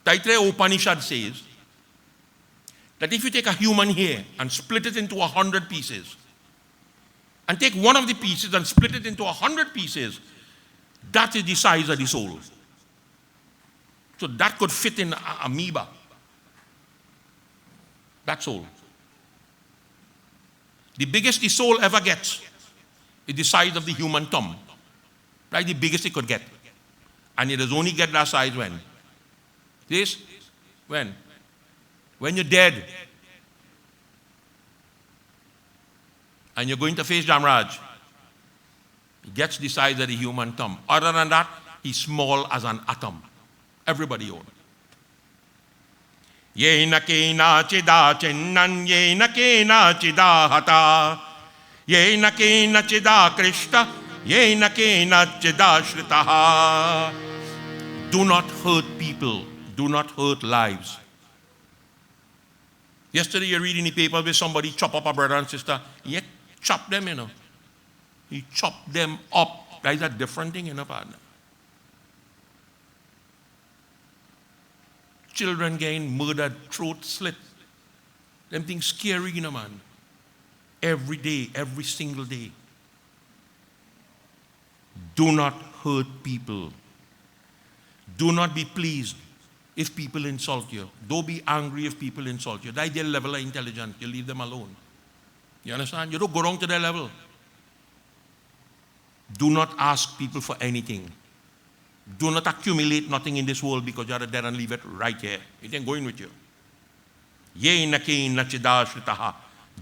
Taittiriya Upanishad says that if you take a human hair and split it into 100 pieces, and take one of the pieces and split it into 100 pieces, that is the size of the soul. So that could fit in an amoeba. That soul. The biggest the soul ever gets is the size of the human thumb. Right? The biggest it could get. And it does only get that size when? This? When? When you're dead. And you're going to face Jamraj. He gets the size of the human thumb. Other than that, he's small as an atom. Everybody owns. Yena kena chida chinnan, yena kena chida hata, yena kena chida krishta, yena kena chida shritaha. Do not hurt people. Do not hurt lives. Yesterday you're reading the paper where somebody chop up a brother and sister. He chop them, you know. He chopped them up. That is a different thing, you know, partner. Children getting murdered, throat slit. Them things scary, you know, man. Every day, every single day. Do not hurt people. Do not be pleased if people insult you. Don't be angry if people insult you. That's their level of intelligence. You leave them alone. You understand? You don't go wrong to their level. Do not ask people for anything. Do not accumulate nothing in this world because you are there and leave it right here. It ain't going with you.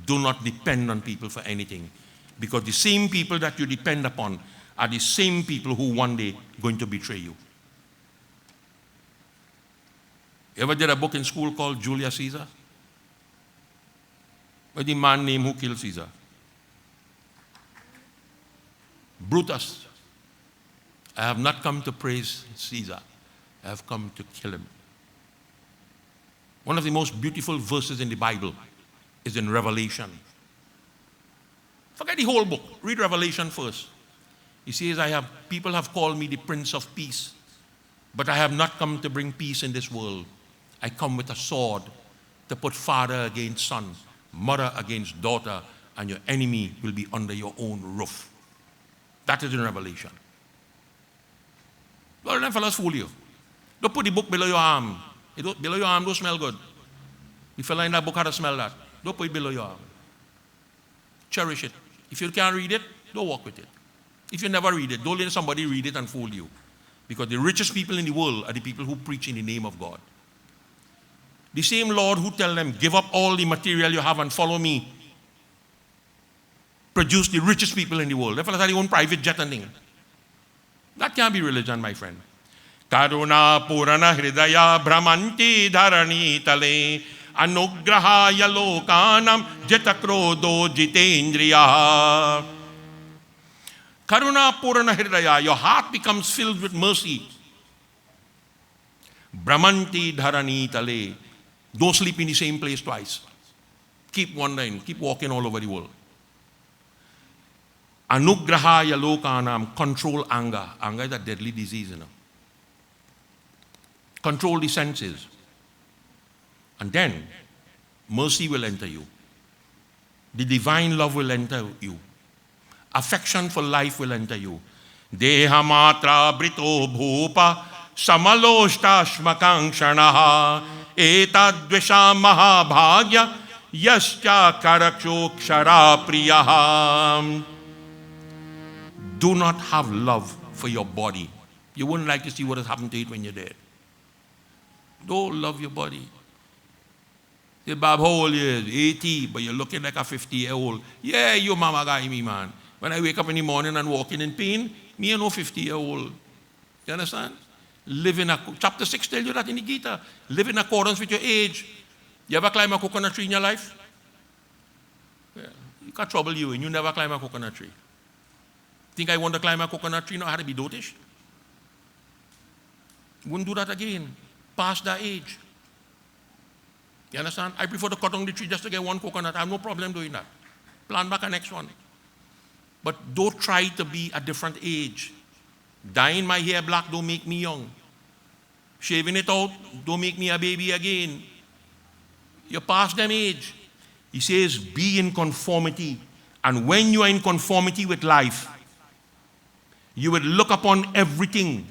Do not depend on people for anything. Because the same people that you depend upon are the same people who one day going to betray you. You ever did a book in school called Julius Caesar? What's the man name who killed Caesar? Brutus. I have not come to praise Caesar. I have come to kill him. One of the most beautiful verses in the Bible is in Revelation. Forget the whole book. Read Revelation first. He says, people have called me the Prince of Peace, but I have not come to bring peace in this world. I come with a sword to put father against son, mother against daughter, and your enemy will be under your own roof. That is in Revelation. Don't let fellas fool you. Don't put the book below your arm. Below your arm don't smell good. The fella in that book had to smell that. Don't put it below your arm. Cherish it. If you can't read it, don't walk with it. If you never read it, don't let somebody read it and fool you. Because the richest people in the world are the people who preach in the name of God. The same Lord who tell them, give up all the material you have and follow me, produce the richest people in the world. They fellas have their own private jet and thing. That can't be religion, my friend. Karuna purana hridaya brahmanti dharani tale anugrahaya lokanam jitakrodo jitendriya. Karuna purana hridaya, your heart becomes filled with mercy. Brahmanti dharani tale. Don't sleep in the same place twice. Keep wandering, keep walking all over the world. Anugrahaya lokanam, control anger. Anger is a deadly disease, you know. Control the senses. And then, mercy will enter you. The divine love will enter you. Affection for life will enter you. Deha matra brito bhupa Samaloshtasmakankshanaha etadvisha mahabhagya yascha karakshokshara priyaha. Do not have love for your body. You wouldn't like to see what has happened to it when you're dead. Don't love your body. Say, Bob, how old you is? 80, but you're looking like a 50-year-old. Yeah, you mama guy me, man. When I wake up in the morning and walking in pain, me and no 50-year-old. You understand? Live in chapter 6 tells you that in the Gita. Live in accordance with your age. You ever climb a coconut tree in your life? Yeah. It can trouble you and you never climb a coconut tree. Think I want to climb a coconut tree? No, I had to be dotish. Wouldn't do that again. Past that age. You understand? I prefer to cut down the tree just to get one coconut. I have no problem doing that. Plant back a next one. But don't try to be a different age. Dyeing my hair black don't make me young. Shaving it out don't make me a baby again. You're past them age. He says, be in conformity. And when you are in conformity with life, you will look upon everything,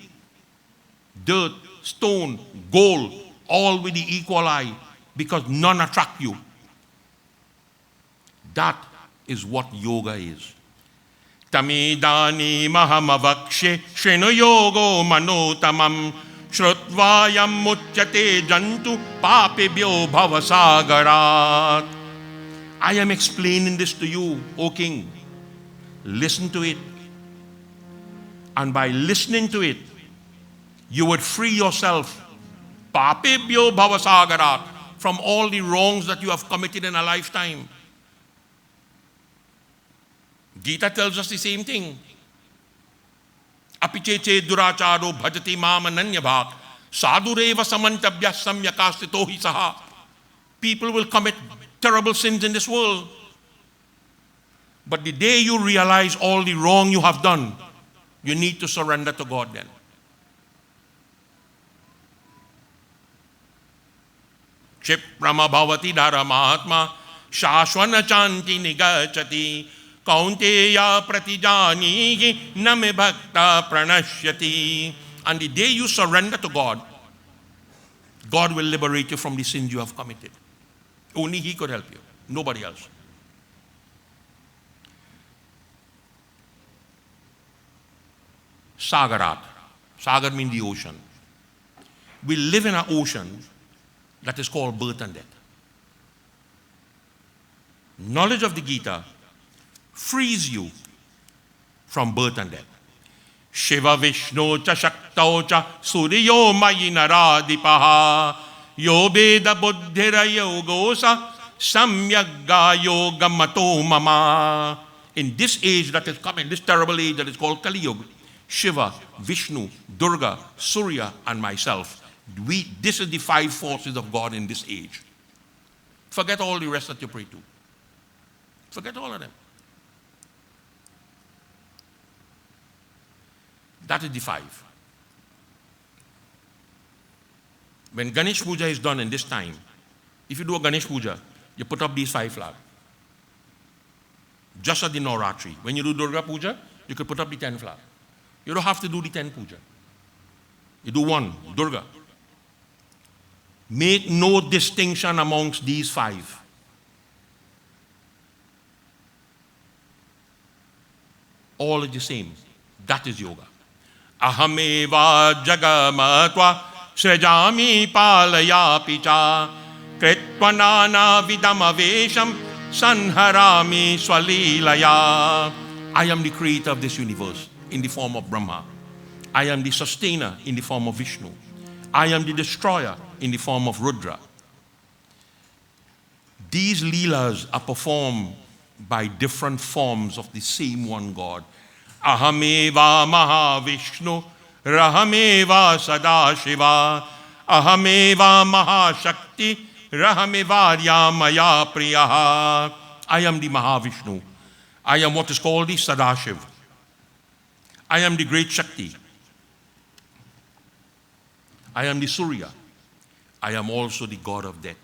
dirt, stone, gold, all with the equal eye, because none attract you. That is what yoga is. Tamidani mahamavakshe shrinu yogo manotamam shrutvayam muchyate jantu papebhyo bhavasagarat. I am explaining this to you, O King. Listen to it. And by listening to it, you would free yourself papebhyo bhavasagarat from all the wrongs that you have committed in a lifetime. Gita tells us the same thing. Apicheche duracharo bhajati mamananyabhak sadhureva samantabhya samyakastito hi saha. People will commit terrible sins in this world. But the day you realize all the wrong you have done, you need to surrender to God then. Kshiprama bhavati dharamahatma shashvana chanti nigachati kaunteya pratijanihi name bhakta pranashyati. And the day you surrender to God, God will liberate you from the sins you have committed. Only He could help you, nobody else. Sagarat. Sagar means the ocean. We live in an ocean that is called birth and death. Knowledge of the Gita frees you from birth and death. Shiva Vishnu cha Shaktau cha Suryo Mayi Naradipaha Yo Veda Buddhira Yogosa Samyagga Yoga Mato Mama. In this age that is coming, this terrible age that is called Kali Yuga, Shiva, Vishnu, Durga, Surya, and myself, this is the 5 forces of God in this age. Forget all the rest that you pray to. Forget all of them. That is the 5. When Ganesh Puja is done in this time, if you do a Ganesh Puja, you put up these 5 flags. Just at the Navratri. When you do Durga Puja, you could put up the 10 flags. You don't have to do the 10 puja. You do 1, Durga. Make no distinction amongst these 5. All are the same. That is yoga. Ahameva jagamatva srajami palayapi cha kritvanana vidamavesham sanharami swalilaya. I am the creator of this universe in the form of Brahma. I am the sustainer in the form of Vishnu. I am the destroyer in the form of Rudra. These leelas are performed by different forms of the same one God. Ahameva Mahavishnu, Rahameva Sadashiva, Ahameva Mahashakti, Rahamevarya Maya Priyaha. I am the Mahavishnu. I am what is called the Sadashiv. I am the great Shakti. I am the Surya. I am also the God of death.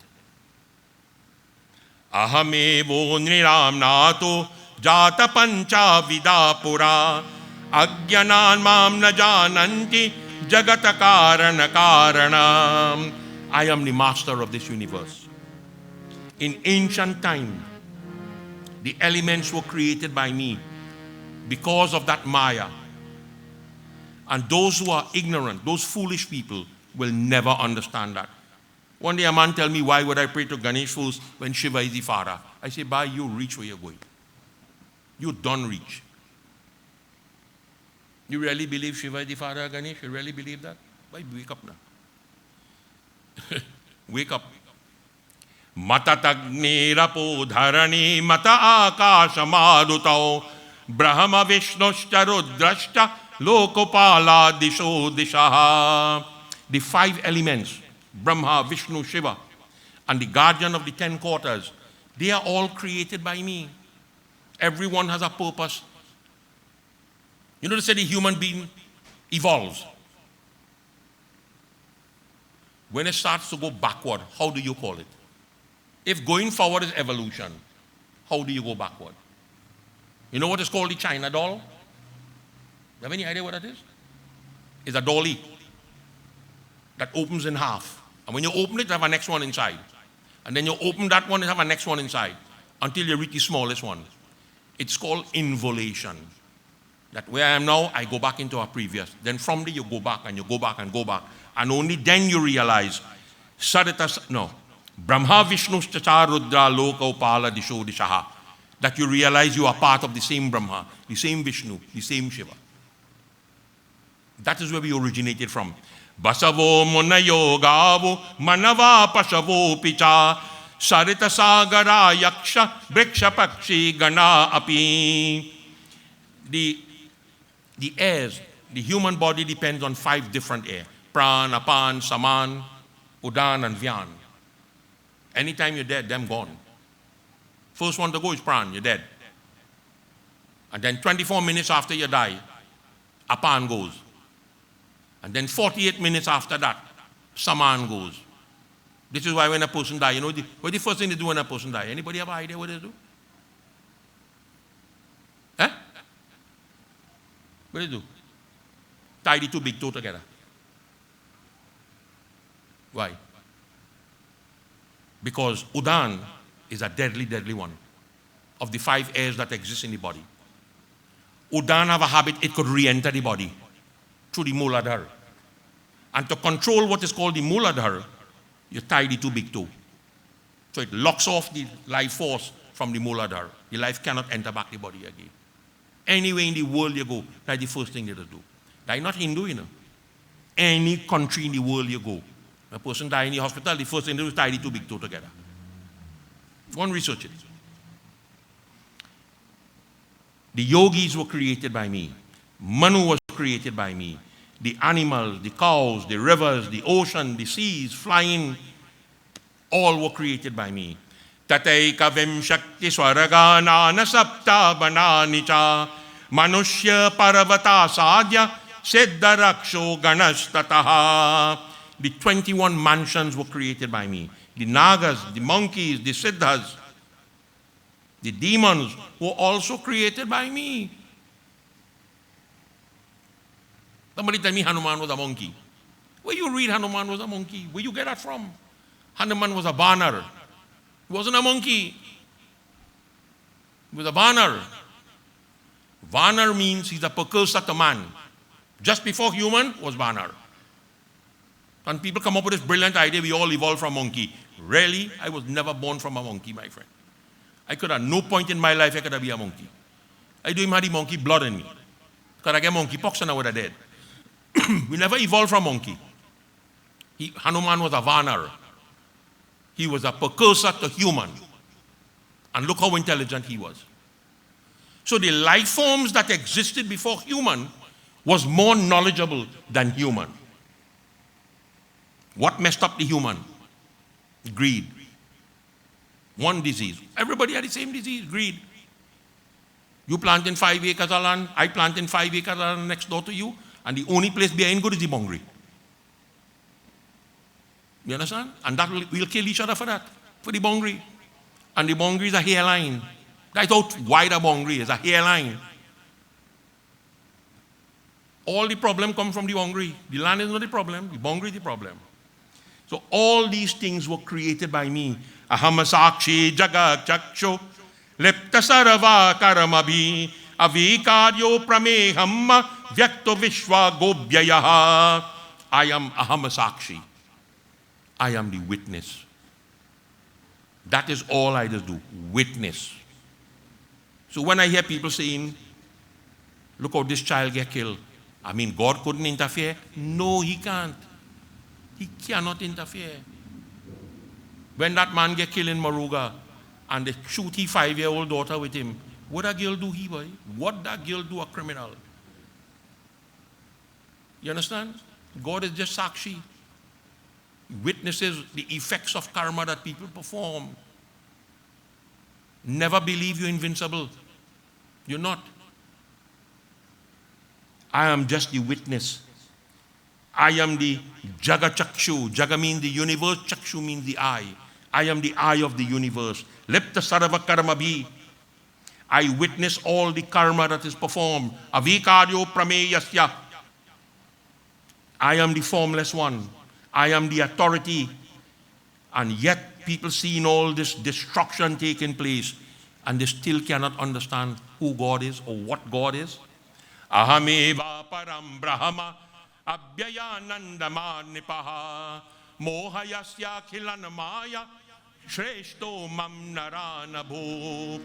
Ahamevo niramnato jata pancha vidapura agyanan mam na jananti Jagata Karana Karanam. I am the master of this universe. In ancient time, the elements were created by me because of that Maya. And those who are ignorant, those foolish people, will never understand that. One day a man tell me, why would I pray to Ganesh first when Shiva is the father? I say, bye, you reach where you're going. You don't reach. You really believe Shiva is the father of Ganesh? You really believe that? Why, wake up now. Wake up. Mata tagni rapo dharani mata akasha madutao brahma vishnushta rudrashta lokopala disho dishaha. The 5 elements, Brahma, Vishnu, Shiva, and the guardian of the 10 quarters, they are all created by me. Everyone has a purpose. You know, they say the human being evolves. When it starts to go backward, how do you call it? If going forward is evolution, how do you go backward? You know what is called the China doll? You have any idea what that is? It's a dolly that opens in half. And when you open it, you have a next one inside. And then you open that one, you have a next one inside until you reach the smallest one. It's called involation. That where I am now, I go back into a previous. Then from there you go back and you go back and go back. And only then you realize, Brahma Vishnu Chacha Rudra Loka Upala Disho Dishaha. That you realize you are part of the same Brahma, the same Vishnu, the same Shiva. That is where we originated from. Basavo Munayo Gavu Manava Pasavo Picha Sarita Sagara Yaksha Briksha Pakshi Gana Api. The airs, the human body depends on 5 different air. Pran, Apan, Saman, Udan, and Vyan. Anytime you're dead, them gone. First one to go is Pran, you're dead. And then 24 minutes after you die, Apan goes. And then 48 minutes after that, Saman goes. This is why when a person dies, you know what the first thing they do when a person dies? Anybody have an idea what they do? Eh? What do they do? Tie the 2 big toe together. Why? Because Udan is a deadly, deadly one of the 5 airs that exist in the body. Udan have a habit, it could re-enter the body through the Muladhara. And to control what is called the Muladhara, you tie the 2 big toe. So it locks off the life force from the Muladhara. The life cannot enter back the body again. Anywhere in the world you go, that's the first thing they do. They're not Hindu, you know. Any country in the world you go, a person die in the hospital, the first thing they do is tie the 2 big toe together. Go and research it. The yogis were created by me. Manu was created by me. The animals, the cows, the rivers, the ocean, the seas, flying, all were created by me. Tataika vimshakti swaragana nasapta bananicha manushya paravata sadhya siddharaksho ganastataha. The 21 mansions were created by me. The nagas, the monkeys, the siddhas, the demons were also created by me. Somebody tell me Hanuman was a monkey. Where you read Hanuman was a monkey? Where you get that from? Hanuman was a banar. He wasn't a monkey. He was a banar. Vanar means he's a precursor to man. Just before human was banar. And people come up with this brilliant idea, we all evolved from monkey. Really? I was never born from a monkey, my friend. I could have no point in my life I could have been a monkey. I do him had the monkey blood in me. Because I get monkey pox and I would have dead. We never evolved from monkey. Hanuman was a vanar. He was a precursor to human. And look how intelligent he was. So the life forms that existed before human was more knowledgeable than human. What messed up the human? Greed. One disease. Everybody had the same disease, greed. You plant in 5 acres of land, I plant in 5 acres of land next door to you, and the only place behind good is the bongri. You understand? And that we'll kill each other for that, for the bongri. And the bongri is a hairline. That's how wide a bongri is, a hairline. All the problem come from the hungry. The land is not the problem, the hungry is the problem. So all these things were created by me. Ahamasakshi jagat chakshu lepta sarava karamabhi avikaryo pramehamma vyakto vishwa gobhyayaha. I am Ahamasakshi. I am the witness. That is all I just do, witness. So when I hear people saying, look how this child get killed, I mean, God couldn't interfere? No, he can't. He cannot interfere. When that man get killed in Maruga and they shoot his 5-year-old daughter with him, what that girl do he, boy? What that girl do a criminal? You understand? God is just Sakshi. Witnesses the effects of karma that people perform. Never believe you're invincible. You're not. I am just the witness. I am the Jaga Chakshu. Jaga means the universe, Chakshu means the eye. I am the eye of the universe. Lepta sarava karmabhi. I witness all the karma that is performed. Avikaryo prameyasya. I am the formless one. I am the authority. And yet people seeing all this destruction taking place and they still cannot understand who God is or what God is. Ahameva param brahma abhyayanandama nipaha mohayasya khilanamaya shreshto mam naranabhu.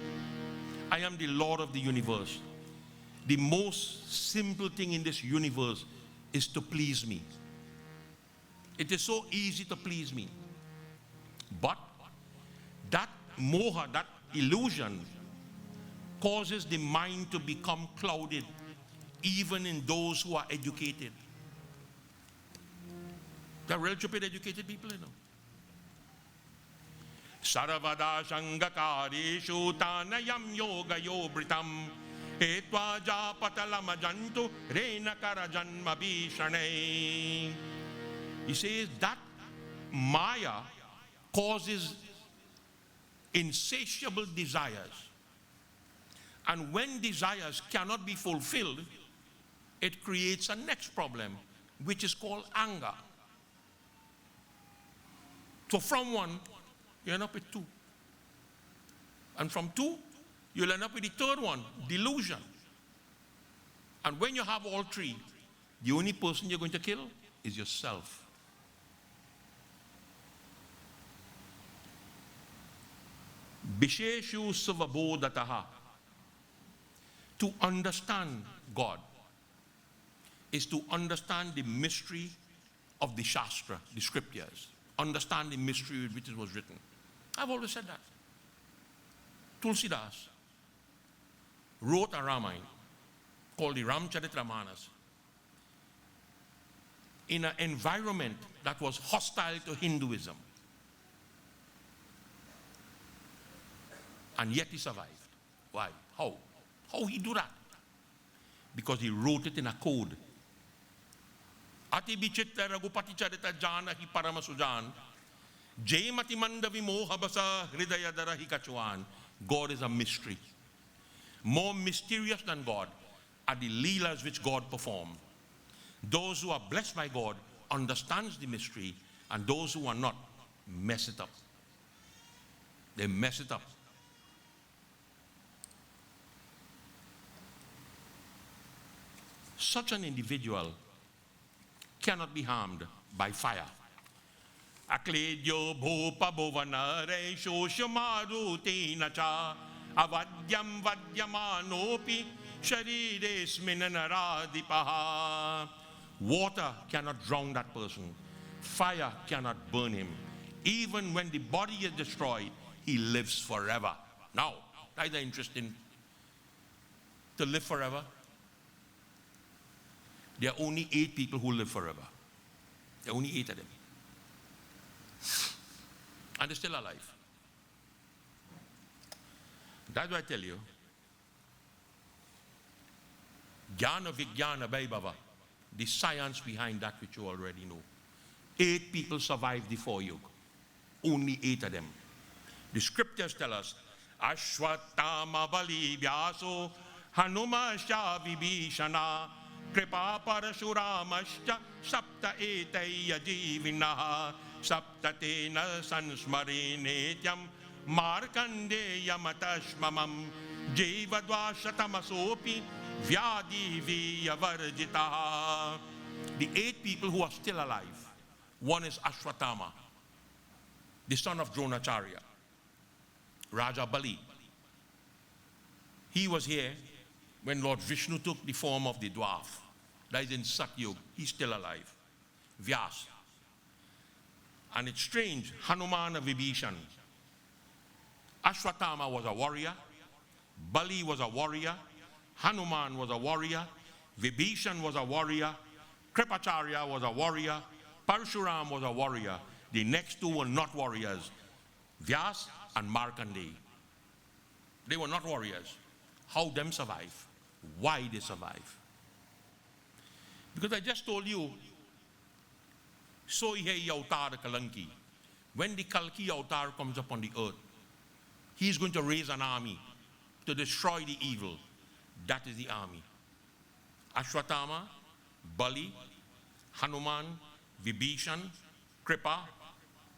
I am the Lord of the universe. The most simple thing in this universe is to please me. It is so easy to please me. But that moha, that illusion, causes the mind to become clouded, even in those who are educated. They're real stupid educated people, you know. Saravada Shangakarishu Tanayam Yoga Yobritam Etwa Japatalamajantu Renakara Janma Bhishane. He says that Maya causes insatiable desires. And when desires cannot be fulfilled, it creates a next problem, which is called anger. So from one, you end up with two. And from two, you'll end up with the third one, delusion. And when you have all three, the only person you're going to kill is yourself. Bisheshu Savabodataha. To understand God is to understand the mystery of the Shastra, the scriptures. Understand the mystery with which it was written. I've always said that. Tulsidas wrote a Ramayana called the Ramcharitramanas in an environment that was hostile to Hinduism. And yet he survived. Why? How? How he do that? Because he wrote it in a code. Ati bichitta ragupati charita jana hi paramasujan jaymati mandavi mohabasa hridayadara hi kachuan. God is a mystery. More mysterious than God are the leelas which God performed. Those who are blessed by God understands the mystery, and those who are not mess it up. They mess it up. Such an individual cannot be harmed by fire. Akledyo bhupa bhuvanare shoshamaruti nacha avadyam vadyamanopi shariresmin naradipaha. Water cannot drown that person. Fire cannot burn him. Even when the body is destroyed, he lives forever. Now, that is interesting. To live forever. There are only 8 people who live forever. There are only 8 of them. And they're still alive. That's why I tell you, Jnana Vijnana Vaibhava, the science behind that which you already know. 8 people survived the 4 yuga. Only 8 of them. The scriptures tell us, Ashwatthama Bali Vyaso Hanuma Vibhishana Kripa Parashuramashcha Sapta Etaya Jivinaha Sapta Tena Sansmarinetyam Markandeya Matashmamam Jevadvashatamasopi Vyadi Viyavarjitaha. The 8 people who are still alive. One is Ashwatthama, the son of Dronacharya, Raja Bali. He was here when Lord Vishnu took the form of the dwarf. That is in Satyug. He's still alive. Vyas. And it's strange, Hanuman and Vibhishan. Ashwatthama was a warrior. Bali was a warrior. Hanuman was a warrior. Vibhishan was a warrior. Kripacharya was a warrior. Parshuram was a warrior. The next 2 were not warriors. Vyas and Markandeya. They were not warriors. How them survive? Why they survive? Because I just told you, so he avatar Kalanki. When the Kalki avatar comes upon the earth, he is going to raise an army to destroy the evil. That is the army. Ashwatthama, Bali, Hanuman, Vibhishan, Kripa,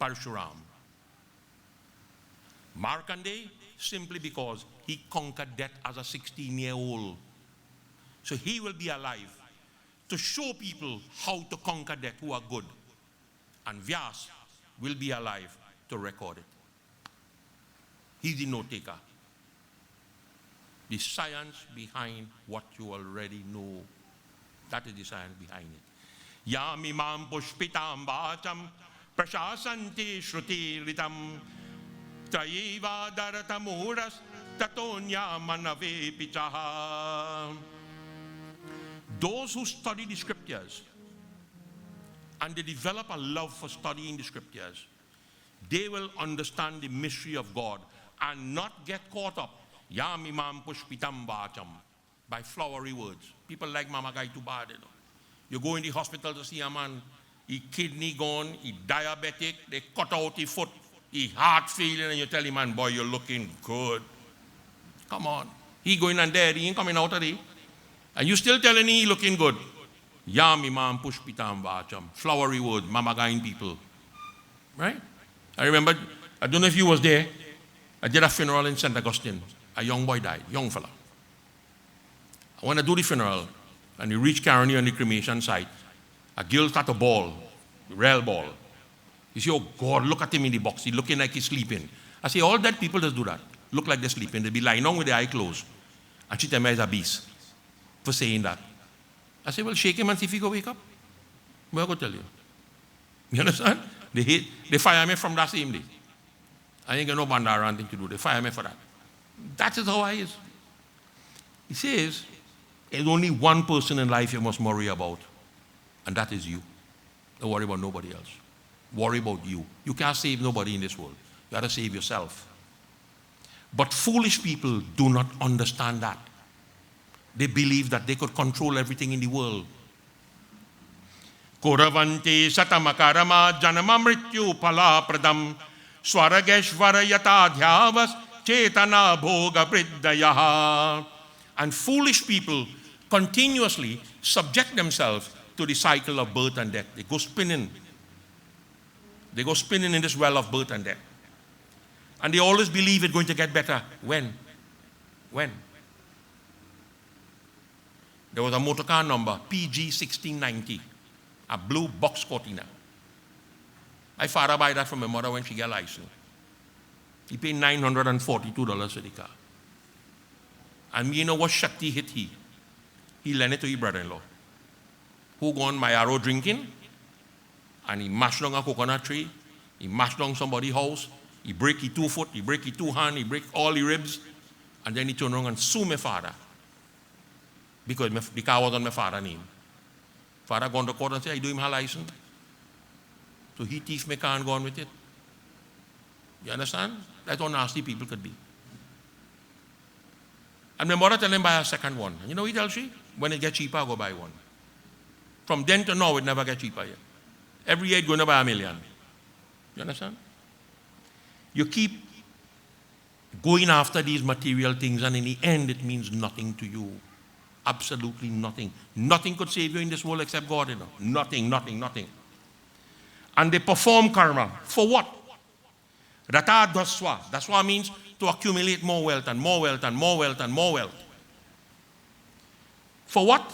Parshuram. Markandeya, simply because he conquered death as a 16-year-old. So he will be alive to show people how to conquer death who are good. And Vyas will be alive to record it. He's the note taker. The science behind what you already know. That is the science behind it. Yamimam pushpitam vacham prashasanti shruti ritam Traiva daratamuras tatonya manave pichaha. Those who study the scriptures and they develop a love for studying the scriptures, they will understand the mystery of God and not get caught up yamimam pushpitam vacham by flowery words. People like Mama Guy too bad, you know. You go in the hospital to see a man, he kidney gone, he diabetic, they cut out his foot, he heart failing, and you tell him, man, boy, you're looking good. Come on. He going on there, he ain't coming out today. And you still telling him he looking good. Yamimam pushpitam vacham. Flowery words, mamagain people. Right? I remember, I don't know if you was there, I did a funeral in St. Augustine. A young boy died, young fella. When I do the funeral, and we reach Caroni on the cremation site, a girl start a ball, real ball. You say, oh God, look at him in the box. He's looking like he's sleeping. I say, all dead people just do that. Look like they're sleeping. They'll be lying down with their eye closed. And she tell me it's a beast for saying that. I say, well, shake him and see if he go wake up. What I go tell you? You understand? They fire me from that same day. I ain't got no bandara or anything to do. They fire me for that. That is how I is. He says, there's only one person in life you must worry about, and that is you. Don't worry about nobody else. Worry about you. You can't save nobody in this world. You got to save yourself. But foolish people do not understand that. They believe that they could control everything in the world. Koravante satamakarama janamamrityu pala pradam swarageshvara yatadhyavas chetana bhoga priddayaha. And foolish people continuously subject themselves to the cycle of birth and death. They go spinning. They go spinning in this well of birth and death. And they always believe it's going to get better. When? When? There was a motor car number, PG 1690, a blue box Cortina. My father buy that from my mother when she got a license. He paid $942 for the car. And you know what Shakti hit he? He lent it to his brother-in-law, who gone my arrow drinking, and he mashed down a coconut tree, he mashed down somebody's house, he break his 2 foot, he break his 2 hand, he break all the ribs, and then he turned around and sue my father. Because the car was on my father's name. Father gone to court and said, I do him a license. So he thief my car and gone with it. You understand? That's how nasty people could be. And my mother tell him buy a second one. And you know what he tells she? When it gets cheaper, I'll go buy one. From then to now, it never get cheaper yet. Every year, it's going to buy $1 million. You understand? You keep going after these material things, and in the end, it means nothing to you. Absolutely nothing. Nothing could save you in this world except God, you know. Nothing, nothing, nothing. And they perform karma. For what? Rata daswa. Daswa means to accumulate more wealth and more wealth and more wealth and more wealth. For what?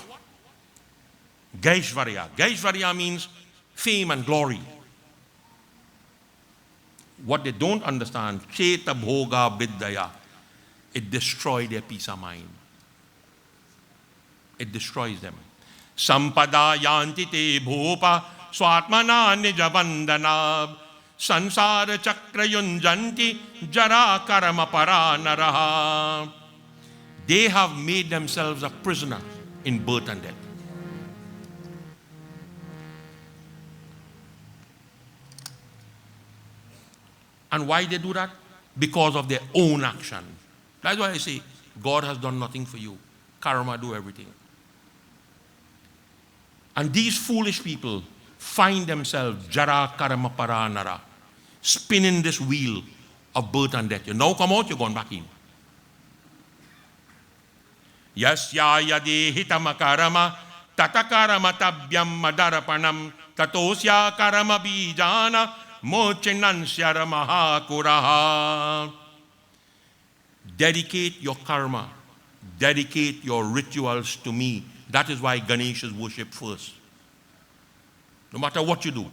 Gaishvarya. Gaishvarya means fame and glory. What they don't understand, Cheta Bhoga Vidyaya, it destroys their peace of mind. It destroys them. Sampada yanti te bhopa swatmana nijavandana sansara chakrayunjanti jara karama paranaraha. They have made themselves a prisoner in birth and death. And why they do that? Because of their own action. That's why I say, God has done nothing for you. Karma do everything. And these foolish people find themselves jara karma paranara, spinning this wheel of birth and death. You now come out, you're going back in. Yasya yadi hitama karama tatakarama tabyam madarapanam tatosya karama bijana mochinansya mahakuraha. Dedicate your karma. Dedicate your rituals to me. That is why Ganesh is worshipped first. No matter what you do.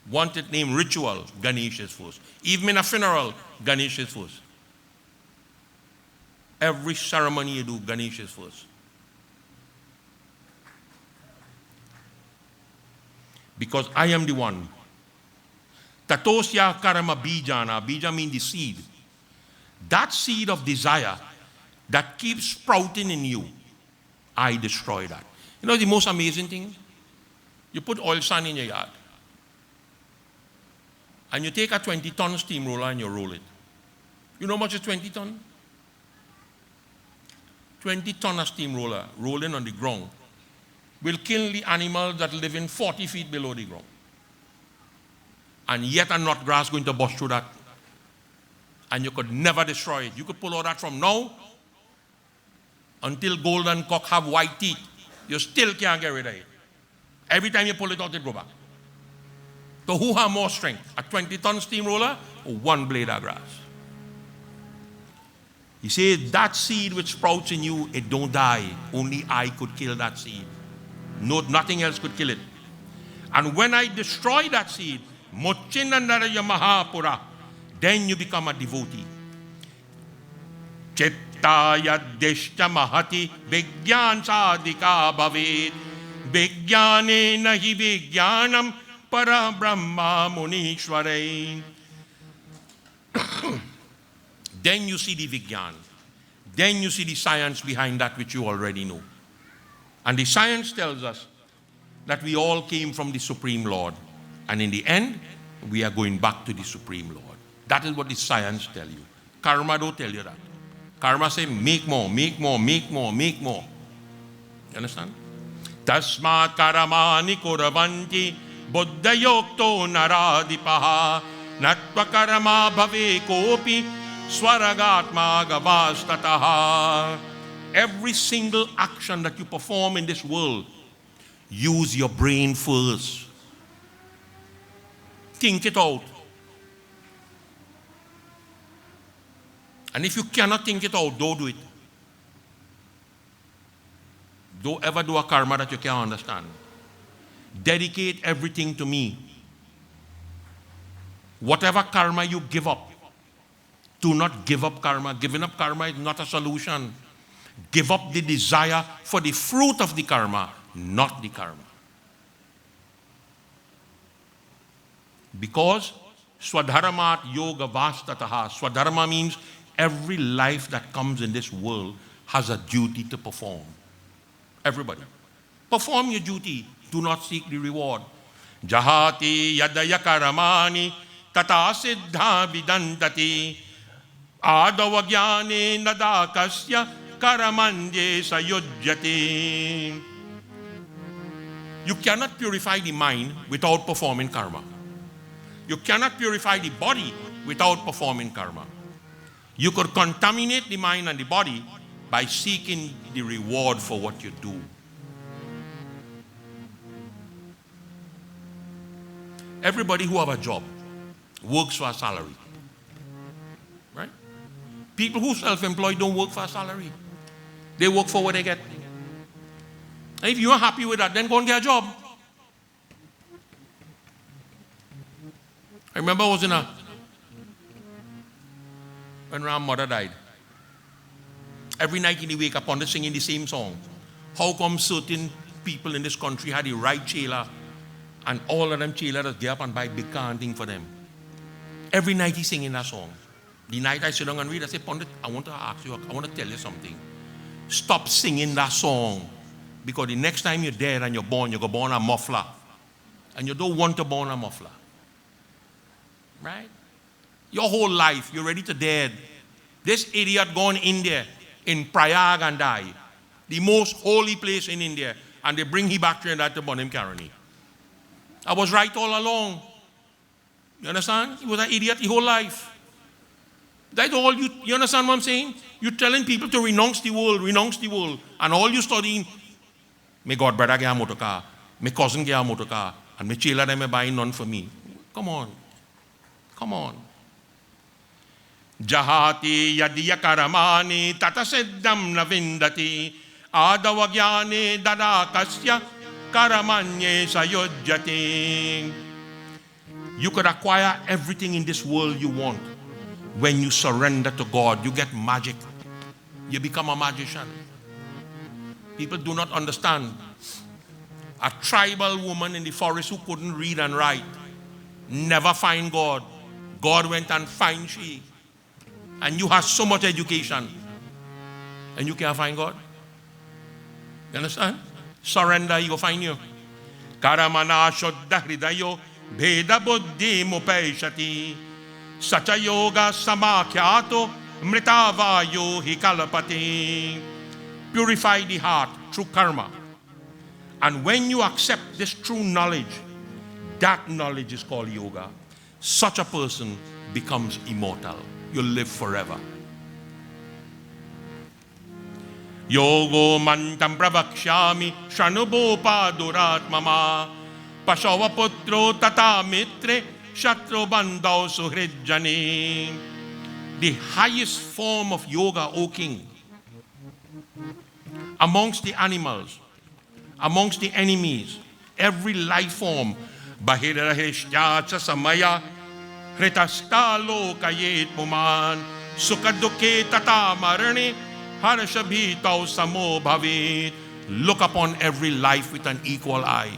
Want it named ritual, Ganesh is first. Even in a funeral, Ganesh is first. Every ceremony you do, Ganesh is first. Because I am the one. Tatosya karama bijana. Bija means the seed. That seed of desire that keeps sprouting in you, I destroy that. You know the most amazing thing? You put oil sand in your yard. And you take a 20-ton steamroller and you roll it. You know how much is 20 ton? 20 ton of steamroller rolling on the ground will kill the animals that live in 40 feet below the ground. And yet a nut grass going to bust through that. And you could never destroy it. You could pull all that from now until golden cock have white teeth. You still can't get rid of it. Every time you pull it out, it go back. So who have more strength? A 20-ton steamroller or one blade of grass? He says that seed which sprouts in you, it don't die. Only I could kill that seed. No, nothing else could kill it. And when I destroy that seed, Mochinandaraya Mahapura, then you become a devotee. Chittaya deshta mahati vigyan sadika bhavet vigyane nahi vigyanam para brahma munishware. Then you see the vigyan. Then you see the science behind that which you already know. And the science tells us that we all came from the Supreme Lord. And in the end, we are going back to the Supreme Lord. That is what the science tells you. Karma don't tell you that. Karma says, make more, make more, make more, make more. You understand? Tasmat karamani kuravanti buddha yokto naradipaha natva karama bhave kopi swaragatma gavastataha. Every single action that you perform in this world, use your brain first. Think it out. And if you cannot think it out, don't do it. Don't ever do a karma that you can't understand. Dedicate everything to me. Whatever karma you give up, do not give up karma. Giving up karma is not a solution. Give up the desire for the fruit of the karma, not the karma. Because swadharmat yoga vastataha. Swadharma means every life that comes in this world has a duty to perform. Everybody. Perform your duty. Do not seek the reward. Jahati yadaya karamani tata siddha vidantati adavagyane nadakasya karamanje sayujyati. You cannot purify the mind without performing karma. You cannot purify the body without performing karma. You could contaminate the mind and the body by seeking the reward for what you do. Everybody who have a job works for a salary. Right? People who self-employed don't work for a salary. They work for what they get. And if you are happy with that, then go and get a job. I remember I was when my mother died. Every night he wake up on the singing the same song. How come certain people in this country had the right chela and all of them chela just get up and buy big car and thing for them? Every night he's singing that song. The night I sit down and read, I say, Pandit, I want to ask you, I want to tell you something. Stop singing that song, because the next time you're dead and you're going to born a muffler. And you don't want to born a muffler. Right? Your whole life, you're ready to dead. This idiot gone in there, in Prayag and die. The most holy place in India. And they bring him back to burn him Karani. I was right all along. You understand? He was an idiot the whole life. That's all you understand what I'm saying? You're telling people to renounce the world. And all you studying, my God brother get a motor car, my cousin get a motor car, and my children they may buy none for me. Come on. Jahati yadiya karamani tataseddam navindati adavagyane dadakasya karamanye sayojjati. You could acquire everything in this world you want. When you surrender to God, you get magic. You become a magician. People do not understand. A tribal woman in the forest who couldn't read and write never find God. God went and find she. And you have so much education and you can't find God. You understand? Surrender, he will find you. Karamana shuddha hridayo bheda buddhi mupeshati sacha yoga samakyato mritavayo hi kalapati. Purify the heart through karma. And when you accept this true knowledge, that knowledge is called yoga. Such a person becomes immortal. You'll live forever. Yogo mantam pravakshami shanubopa duratmama pasava putro tata mitre shatro bandau suhrijani. The highest form of yoga, O king, amongst the animals, amongst the enemies, every life form, bahirahishyacha samaya hritastalo kayet puman sukaduke tata marane harashabhitau samo bhavit. Look upon every life with an equal eye.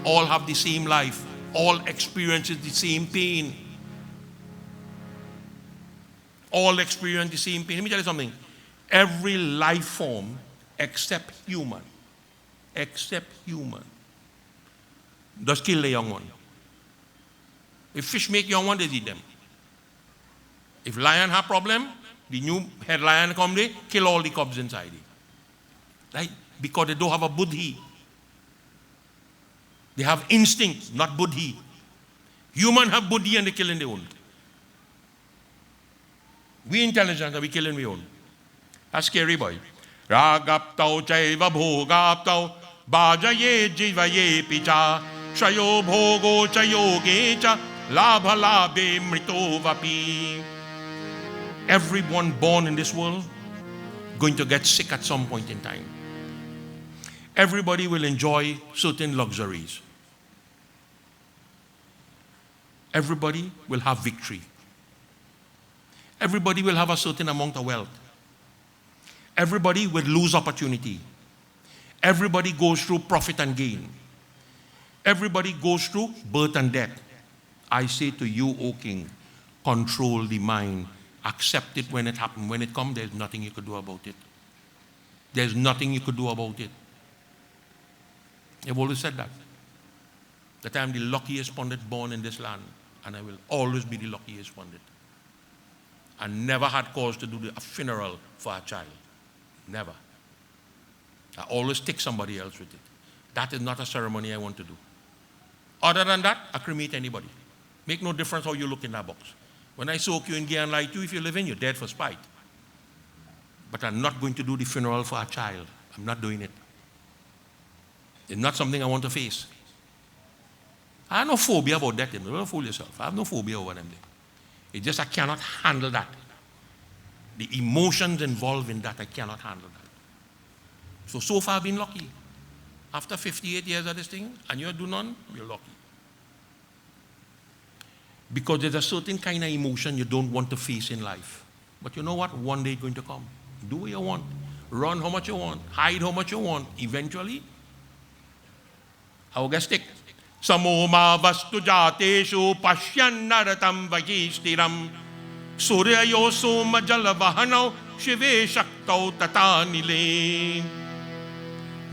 All have the same life. All experience the same pain. All experience the same pain. Let me tell you something. Every life form except human does kill the young one. If fish make young one, they eat them. If lion have problem, the new head lion come there, kill all the cubs inside it. Right? Because they don't have a buddhi. They have instinct, not buddhi. Human have buddhi and they killing their own. We intelligent and we killing we own. That's scary, boy. Ragaptau chaiva bhogaptau bhajaye jivaye picha shayo bhogo chayogecha labha labhe mrito vapi. Everyone born in this world going to get sick at some point in time. Everybody will enjoy certain luxuries. Everybody will have victory. Everybody will have a certain amount of wealth. Everybody will lose opportunity. Everybody goes through profit and gain. Everybody goes through birth and death. I say to you, O king, control the mind. Accept it when it happens. When it comes, there's nothing you could do about it. There's nothing you could do about it. I've always said that I am the luckiest Pandit born in this land, and I will always be the luckiest Pandit. I never had cause to do a funeral for a child. Never. I always take somebody else with it. That is not a ceremony I want to do. Other than that, I cremate anybody. Make no difference how you look in that box. When I soak you in gear and light you, if you live in, you're dead for spite. but I'm not going to do the funeral for a child. I'm not doing it. It's not something I want to face. I have no phobia about that. Don't fool yourself. I have no phobia over them. It's just I cannot handle that. The emotions involved in that, I cannot handle that. So far I've been lucky. After 58 years of this thing, and you do none, you're lucky. Because there's a certain kind of emotion you don't want to face in life. But you know what? One day it's going to come. Do what you want. Run how much you want. Hide how much you want. Eventually, how stick. Samoma vastu jateshu pashyannaratam vagistiram suryayo soma jalavahano shive shaktau tatanile.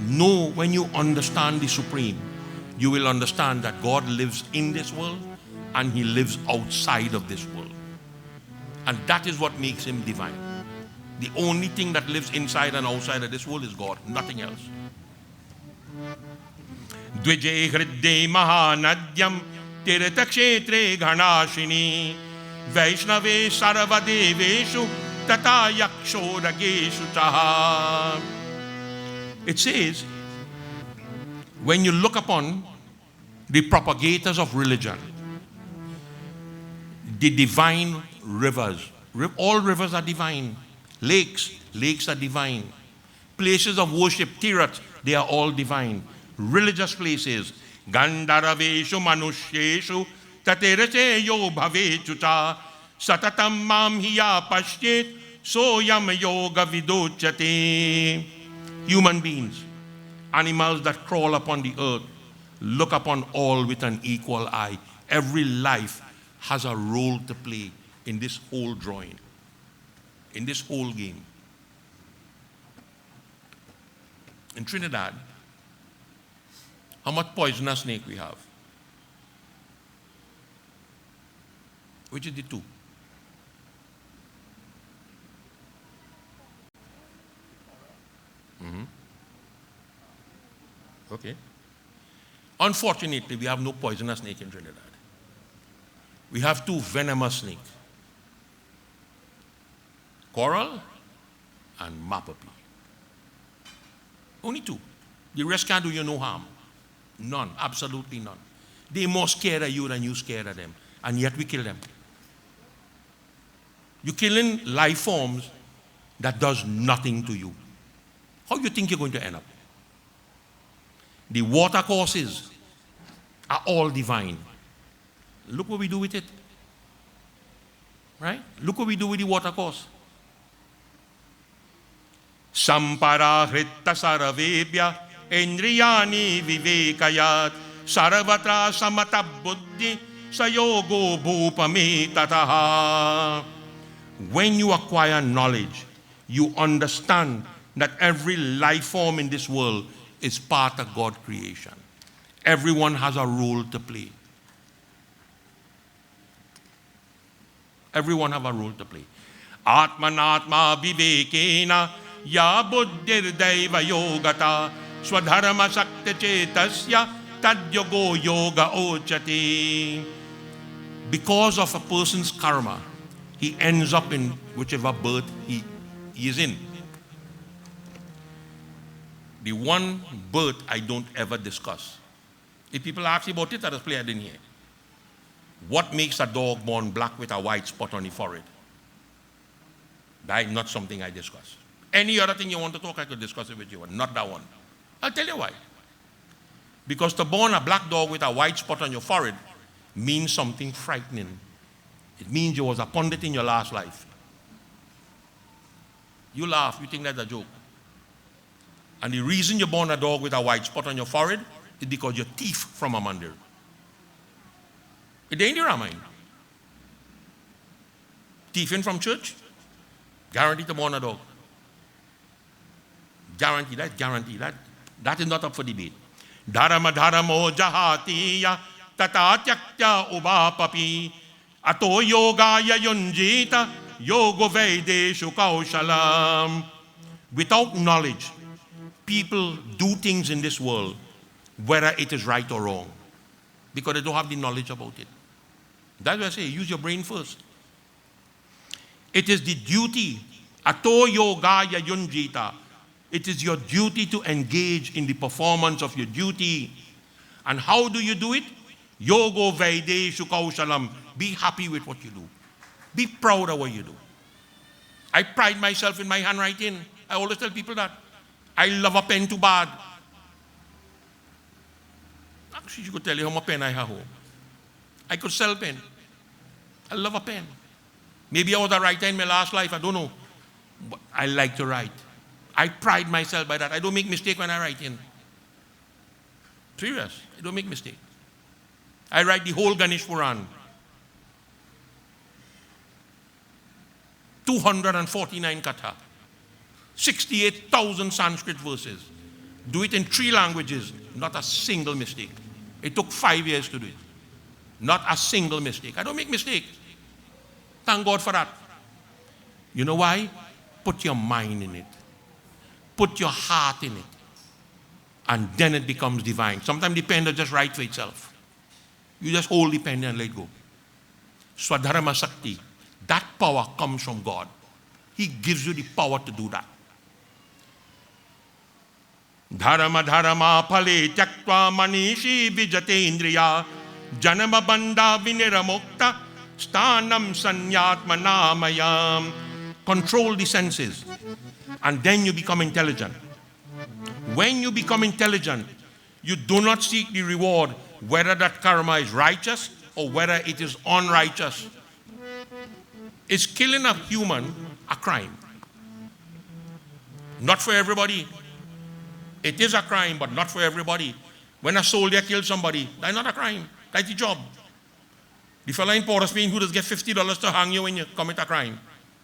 No, when you understand the Supreme, you will understand that God lives in this world and He lives outside of this world. And that is what makes Him divine. The only thing that lives inside and outside of this world is God, nothing else. Dvije hridde mahanadyam tirtakshetre ghanashini Vaishnave sarvadeveshu tata yaksho rageshu taha. It says, when you look upon the propagators of religion, the divine rivers, all rivers are divine. Lakes are divine. Places of worship, tirats, they are all divine. Religious places, Gandaraveshu Manusheshu Taterase Yo Bhavechuta Satatam Mam Hiya Pashchet Soyam Yoga Vidochate. Human beings, animals that crawl upon the earth, look upon all with an equal eye. Every life has a role to play in this whole drawing, in this whole game. In Trinidad, how much poisonous snake we have? Which is the two? Okay. Unfortunately, we have no poisonous snake in Trinidad. We have two venomous snakes. Coral and Mapapi. Only two. The rest can't do you no harm. None. Absolutely none. They're more scared of you than you scared of them. And yet we kill them. You're killing life forms that does nothing to you. How do you think you're going to end up? The water courses are all divine. Look what we do with it. Right? Look what we do with the water course. Sampara hritta saravebhya indriyani vivekayat sarvatra samata buddhi sayogo bhupame tataha. When you acquire knowledge, you understand that every life form in this world is part of God's creation. Everyone has a role to play. Everyone have a role to play. Atmanatma vivekena ya buddhir daiva yogata swadharma sakta chetasya tadyogo yoga ochati. Because of a person's karma, he ends up in whichever birth he is in. The one birth I don't ever discuss. If people ask me about it, I just play it in here. What makes a dog born black with a white spot on the forehead? That is not something I discuss. Any other thing you want to talk, I could discuss it with you, but not that one. I'll tell you why. Because to born a black dog with a white spot on your forehead means something frightening. It means you was a pundit in your last life. You laugh, you think that's a joke. And the reason you're born a dog with a white spot on your forehead is because you're thief from a mandir. It ain't your mind. Thiefing from church, guaranteed to born a dog. Guarantee that, guarantee that. That is not up for debate. Dharma dharmo jahatiya tatatyakya ubapapi ato yogaya yunjita yogo vedeshu kaushalam. Without knowledge, people do things in this world, whether it is right or wrong, because they don't have the knowledge about it. That's why I say, use your brain first. It is the duty Ato yogaya yunjita. It is your duty to engage in the performance of your duty. And how do you do it? Yogo Vaideshu Kaushalam. Be happy with what you do. Be proud of what you do. I pride myself in my handwriting. I always tell people that. I love a pen too bad. Actually, you could tell you how much pen I have home. I could sell pen. I love a pen. Maybe I was a writer in my last life, I don't know. But I like to write. I pride myself by that. I don't make mistake when I write in. Serious. I don't make mistake. I write the whole Ganesh Puran. 249 katha. 68,000 Sanskrit verses. Do it in 3 languages. Not a single mistake. It took 5 years to do it. Not a single mistake. I don't make mistakes. Thank God for that. You know why? Put your mind in it. Put your heart in it. And then it becomes divine. Sometimes the pen does just write for itself. You just hold the pen and let go. Swadharma Sakti. That power comes from God. He gives you the power to do that. Dharma dharma phale tyaktva manishi vijate indriya janama bandha viniramukta sthanam sanyatma namayam. Control the senses and then you become intelligent. When you become intelligent, you do not seek the reward whether that karma is righteous or whether it is unrighteous. Is killing a human a crime? Not for everybody. It is a crime, but not for everybody. When a soldier kills somebody, that's not a crime. That's the job. The fellow in Port of Spain who does get $50 to hang you when you commit a crime,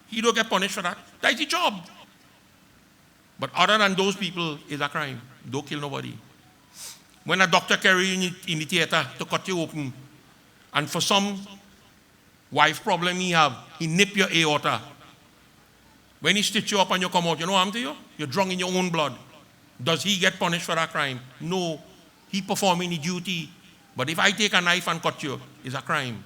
he don't get punished for that. That's the job. But other than those people, it's a crime. Don't kill nobody. When a doctor carry you in the theater to cut you open, and for some wife problem he have, he nip your aorta. When he stitch you up and you come out, you know what happened to you? You're drunk in your own blood. Does he get punished for that crime? No. He performing the duty. But if I take a knife and cut you, it's a crime.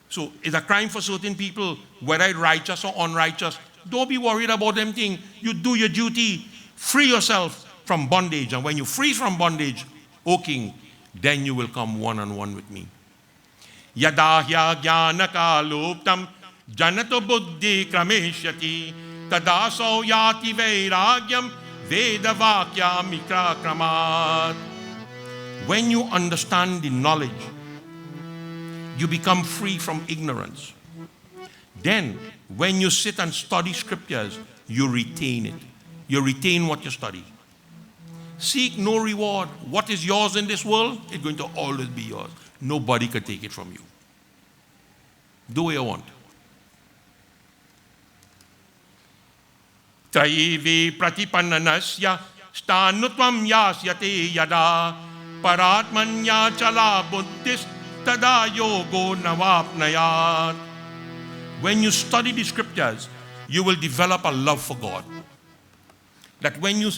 So it's a crime for certain people, whether it's righteous or unrighteous. Don't be worried about them things. You do your duty. Free yourself from bondage. And when you free from bondage, O King, then you will come one-on-one with me. Yada Yagya kaluptam janato buddhi krameshyati tadaso yati vairagyam veda vakya mikra kramat. When you understand the knowledge, you become free from ignorance. Then, when you sit and study scriptures, you retain it. You retain what you study. Seek no reward. What is yours in this world is going to always be yours. Nobody can take it from you. Do what you want. Traivi pratipannanasya stanutvam yasyate yada paratmanya chala buddhis tada yogo navapnayat. When you study the scriptures, you will develop a love for God. That when you,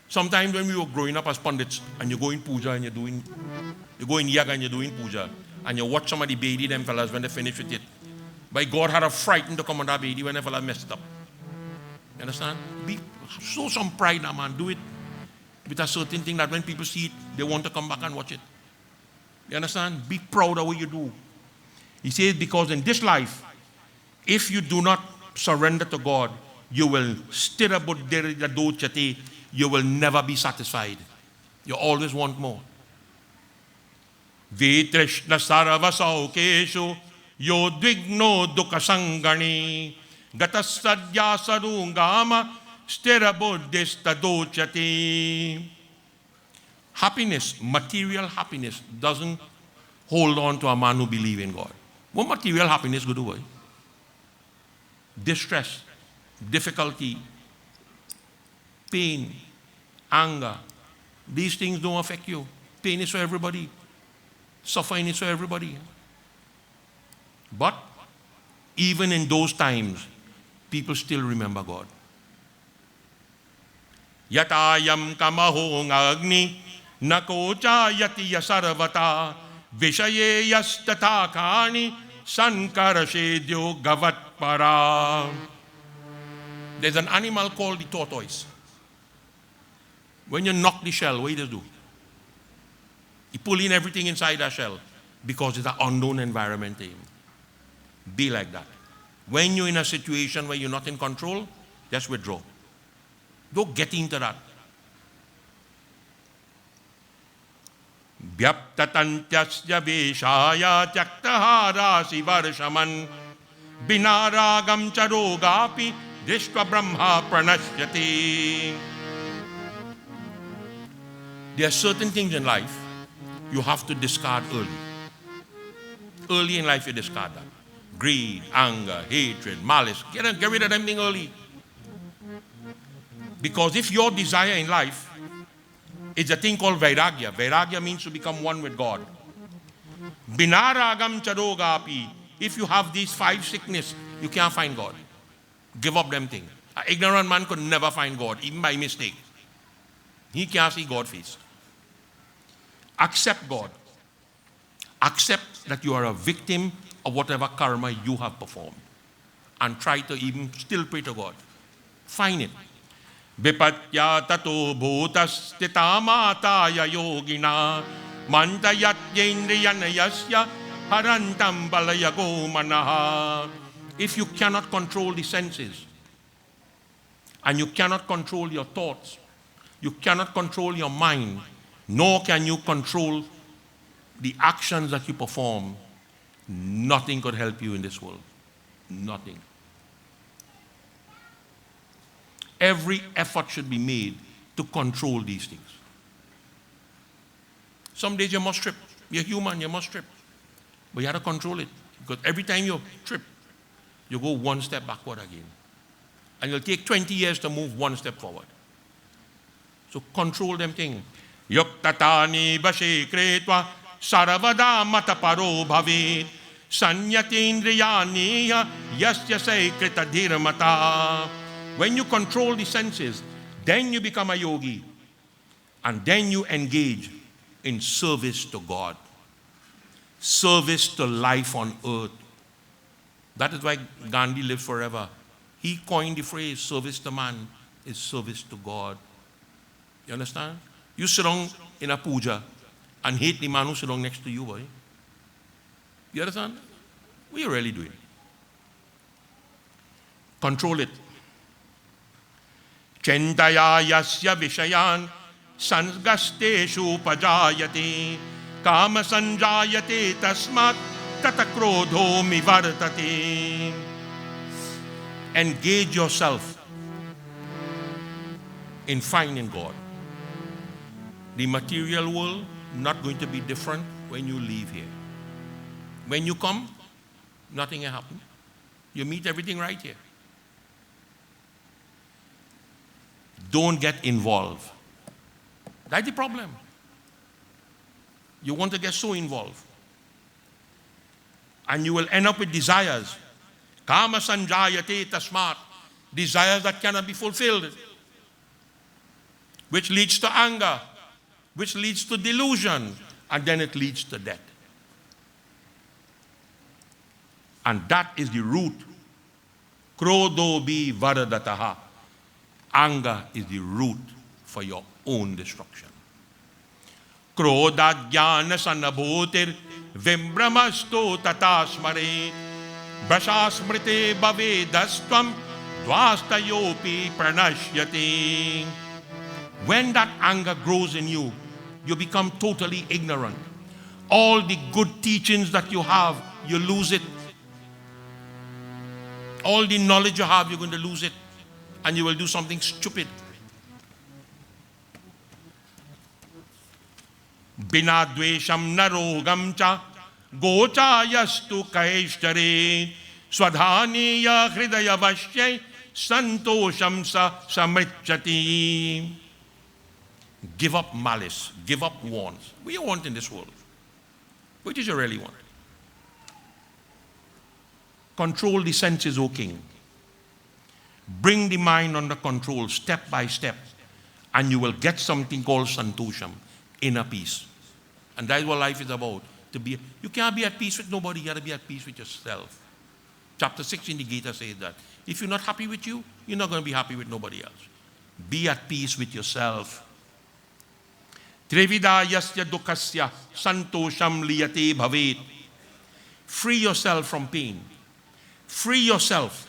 sometimes when we were growing up as pundits, and you go in puja and you go in Yagya and you're doing puja, and you watch somebody baby them fellas when they finish with it. By God had a frightened to come on that baby when the fella messed up. You understand? Show some pride, man. Do it with a certain thing that when people see it, they want to come back and watch it. You understand? Be proud of what you do. He says, because in this life, if you do not surrender to God, you will you will never be satisfied. You always want more. Vitrishna sarva saukeshu yodvigno dukasangani gatasadya sarungama stira buddhista dochati. Happiness, material happiness, doesn't hold on to a man who believes in God. What material happiness go do? Boy? Distress, difficulty, pain, anger. These things don't affect you. Pain is for everybody. Suffering is for everybody. But even in those times, people still remember God. Yatayam kamahong agni nakocha yati yasarvata vishaye yastata kani sankarashedyo gavat para. There's an animal called the tortoise. When you knock the shell, what does it do? You pull in everything inside that shell because it's an unknown environment to him. Be like that. When you're in a situation where you're not in control, just withdraw. Don't get into that. Vyaptatantyasya veshaya tyaktaharasi varshaman binaragam charogapi drishtva brahma pranashyati. There are certain things in life you have to discard early. Early in life you discard that. Greed, anger, hatred, malice. Get rid of them things early. Because if your desire in life is a thing called Vairagya. Vairagya means to become one with God. Binaragam charogapi. If you have these 5 sickness, you can't find God. Give up them things. An ignorant man could never find God, even by mistake. He can't see God's face. Accept God. Accept that you are a victim of whatever karma you have performed. And try to even still pray to God. Find it. Vipatya tato bhutas titamataya yogina mantayat yendriyanayasya harantam balayago manaha. If you cannot control the senses, and you cannot control your thoughts, you cannot control your mind, nor can you control the actions that you perform, nothing could help you in this world. Nothing. Every effort should be made to control these things. Some days you must trip. You're human, you must trip. But you have to control it. Because every time you trip, you go one step backward again. And it'll take 20 years to move one step forward. So control them things. Yuktatani bashe kretva saravada mataparo bhavet sanyatindriyaniya yasya sekrita dhirmata. When you control the senses, then you become a yogi. And then you engage in service to God. Service to life on earth. That is why Gandhi lived forever. He coined the phrase, service to man is service to God. You understand? You sit down in a puja and hate the man who sit down next to you, boy. You understand? What are you really doing? Control it. Chentaya yasya vishayan sangasteshu pajayate kama sanjayate tasmat tatakrodho mivartate. Engage yourself in finding God. The material world not going to be different when you leave here. When you come, nothing will happen. You meet everything right here. Don't get involved. That's the problem. You want to get so involved. And you will end up with desires. Kama sanjayate tasmat. Desires that cannot be fulfilled. Which leads to anger. Which leads to delusion. And then it leads to death. And that is the root. Krodho bi varadataha. Anger is the root for your own destruction. Krodha jnana sanabhutir vimbramasto tatasmare brashasmrite bhavedastvam dvastayopi pranashyati. When that anger grows in you, you become totally ignorant. All the good teachings that you have, you lose it. All the knowledge you have, you're going to lose it. And you will do something stupid. Bina dvesham narogam cha gocha yastu kaishare swadhaniya hridaya vashyai santosham sa samrichati. Give up malice. Give up wants. What do you want in this world? What do you really want? Control the senses, O king. Bring the mind under control step by step, and you will get something called santosham, inner peace. And that is what life is about. You can't be at peace with nobody. You got to be at peace with yourself. Chapter 6 in the Gita says that. If you're not happy with you, you're not going to be happy with nobody else. Be at peace with yourself. Trivida yasya dukkasya santosham liyate bhavet. Free yourself from pain. Free yourself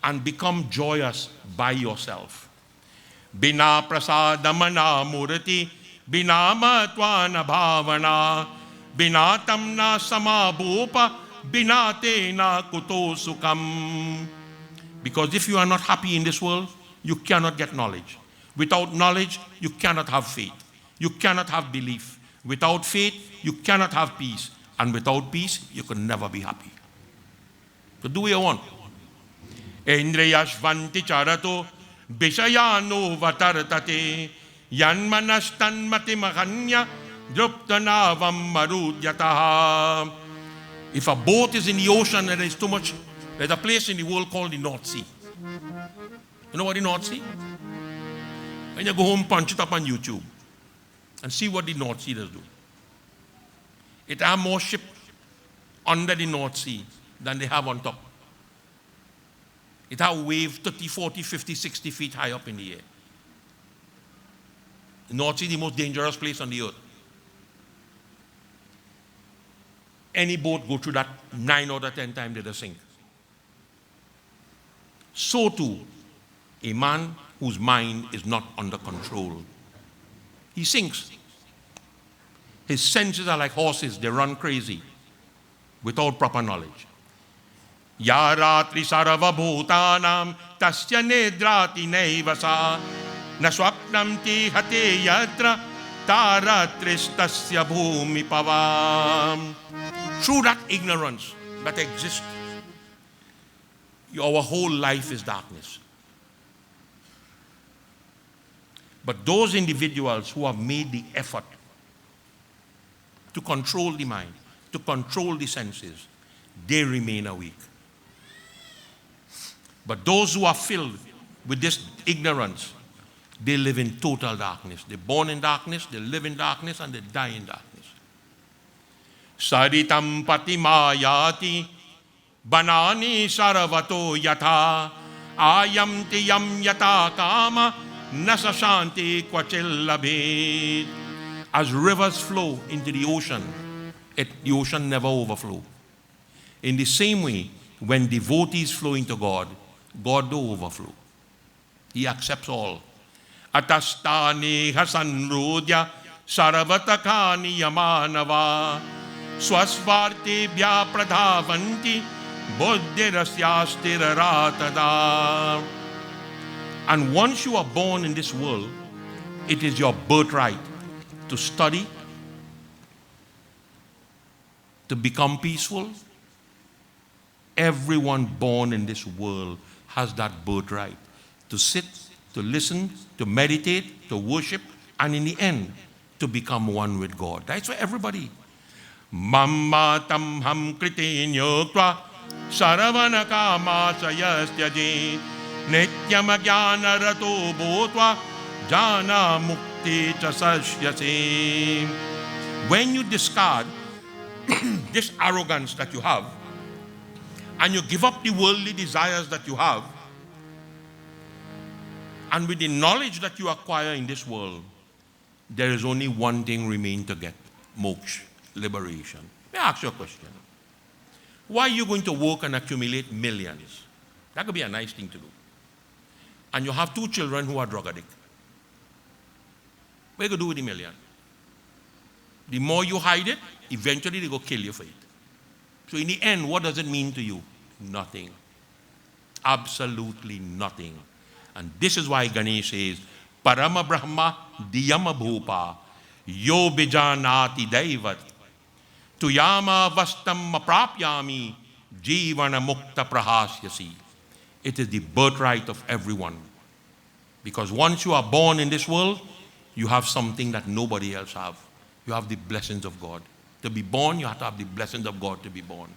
and become joyous by yourself. Bina prasadamana murati, bina matwana bhavana, bina tamna samabhupa, bina tena kuto sukam. Because if you are not happy in this world, you cannot get knowledge. Without knowledge, you cannot have faith. You cannot have belief. Without faith, you cannot have peace. And without peace, you can never be happy. So do what you want. Indriyashvanti charato Bishayano vatartate Yanmanastan matimahanya Druptanavam marudyataha. If a boat is in the ocean and there is too much, there's a place in the world called the North Sea. You know what the North Sea? When you go home, punch it up on YouTube and see what the North Sea does do. It has more ships under the North Sea than they have on top. It has waves 30, 40, 50, 60 feet high up in the air. The North Sea is the most dangerous place on the earth. Any boat go through that 9 out of 10 times they just sink. So too, a man whose mind is not under control, he sinks. His senses are like horses, they run crazy without proper knowledge. Ya ratri sarva bhutanam tasya nedrati naivasa naswapnam ti hate yatra taratris tasya bhumi pavam. Through that ignorance that exists, our whole life is darkness. But those individuals who have made the effort to control the mind, to control the senses, they remain awake. But those who are filled with this ignorance, they live in total darkness. They're born in darkness, they live in darkness, and they die in darkness. Saritam patimayati banani saravato yatha ayamti yam yata kama nasashanti kwachillabhet. As rivers flow into the ocean never overflow. In the same way, when devotees flow into God, God do overflow. He accepts all. Atastani hasanrudya saravatakani yamanava swasvarti bhya pradhavanti buddhirasyastiraratada. And once you are born in this world, it is your birthright to study, to become peaceful. Everyone born in this world has that birthright to sit, to listen, to meditate, to worship, and in the end, to become one with God. That's for everybody. Mamma tam ham kriti nyokva saravana kama sayastyaji nityam jnana rato bhutva jana mukti cha sasyasi. When you discard this arrogance that you have, and you give up the worldly desires that you have, and with the knowledge that you acquire in this world, there is only one thing remain to get: moksha, liberation. May I ask you a question? Why are you going to work and accumulate millions? That could be a nice thing to do. And you have 2 children who are drug addicts. What are you going to do with the million? The more you hide it, eventually they go kill you for it. So in the end, what does it mean to you? Nothing. Absolutely nothing. And this is why Ganesh says, Parama Brahma Diyama Bhupa Yo Bijanati Daivat Tuyama Vastam Maprapyami Jivana Mukta Prahasyasi. It is the birthright of everyone. Because once you are born in this world, you have something that nobody else have. You have the blessings of God. To be born, you have to have the blessings of God to be born.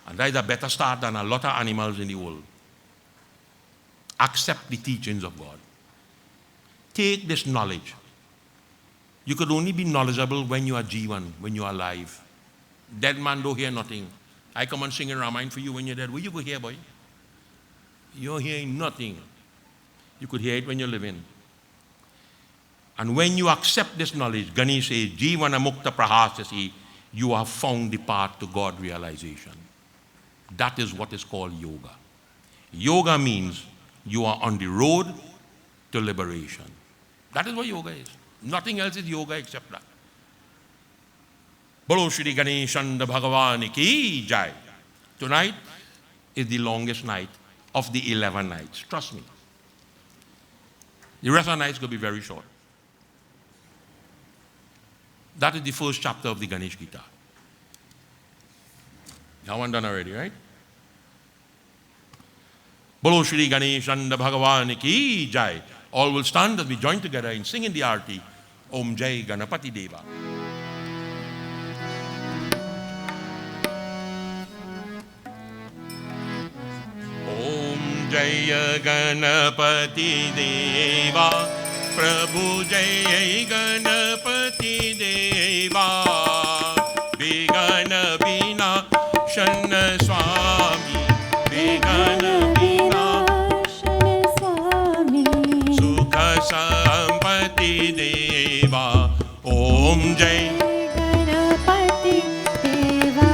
And that is a better start than a lot of animals in the world. Accept the teachings of God. Take this knowledge. You could only be knowledgeable when you are Jivan, when you are alive. Dead man don't hear nothing. I come and sing a Ramayana for you when you're dead. Where you go hear, boy? You're hearing nothing. You could hear it when you're living. And when you accept this knowledge, Ganesh says, Jivana Mukta Prahasasi, you have found the path to God realization. That is what is called yoga. Yoga means you are on the road to liberation. That is what yoga is. Nothing else is yoga except that. Bolo Shri Ganeshanda Bhagavani ki jai. Tonight is the longest night of the 11 nights. Trust me. The rest of the nights will be very short. That is the first chapter of the Ganesh Gita. Now I'm done already, right? Bolo Shri Ganeshanda Bhagavani ki jai. All will stand as we join together in singing the Aarti. Om Jai Ganapati Deva. Om Jai Ganapati Deva. Prabhu Jai Ganapati Deva. Vigana Vinashana Swami. Vigana Vinashana Swami. Sukha Sampati Deva. Om Jai Ganapati Deva.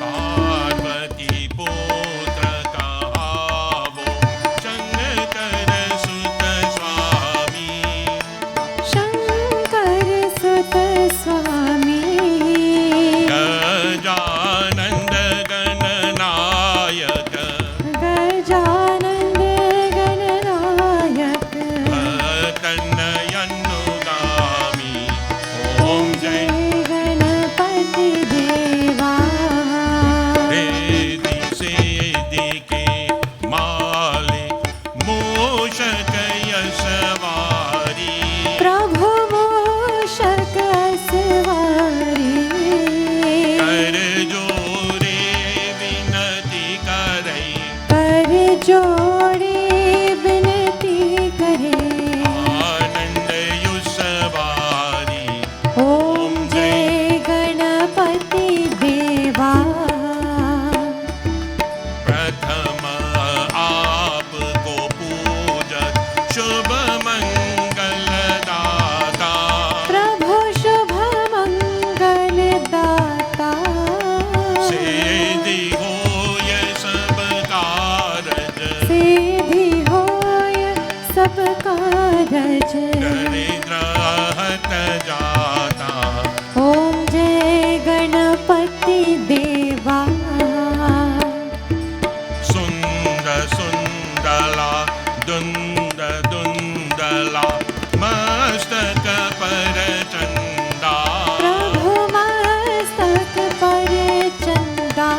Parvati Putra Kahavo. Shankara Sutta Swami. Shankar Sutta Swami. Gajananda Gananayak. Gajananda Gananayak. Tanayannugami. Om Jai Ganapati Deva. Redi Siddhi Ke Malik. Moshakaya Savari. Prabhu Moshak Aswari. Kar jore vinati karai. कर जोड़े विनती करे. Anand Yusvari. ओम जय गणपति देवा. प्रथम आपको पूजक शुभ मंगल दाता. प्रभु शुभ मंगल दाता. सिद्धि होय सब कारज. सिद्धि होय सब कारज. दरिद्र हत जाता. ओम जय गणपति देवा. सुंदर सुंदला दुंद दुंदला मस्तक पर चंदा. प्रभु मस्तक पर चंदा.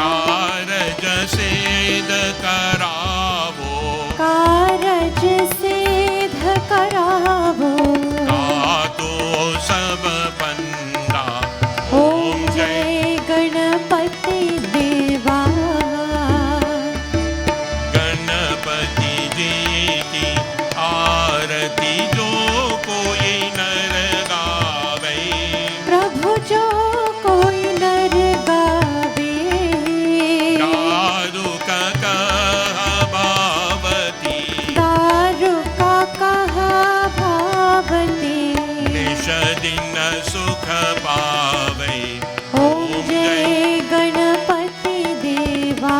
कारज सिद्ध करावो. कारज सिद्ध करावो. गातो सब बंदा. ओम जय गणपति देवा. गणपति जी की आरती जो कोई नर गावे. प्रभु जो कोई नर गावे. दारू का कहा बावती. दारु का कहा भावती. निश दिन सुख पावे. ओम जय गणपति देवा.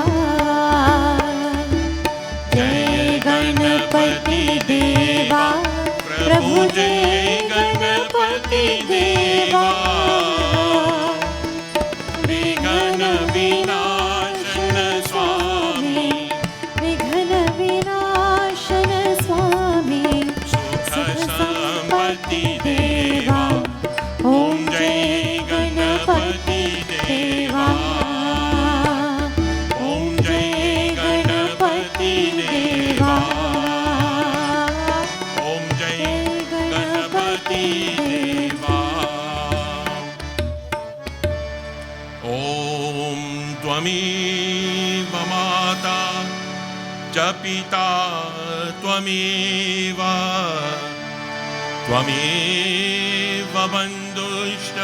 जय गणपति देवा. प्रभु जय गणपति देवा. विघ्न विनाशन स्वामी. विघ्न विनाशन स्वामी. सुख संपत्ति देवा. ओम जय गणपति देवा. ओम जय गणपति देवा. ओम जय गणपति देवा. ओम त्वमेव माता च पिता त्वमेव. त्वमेव बन्धुश्च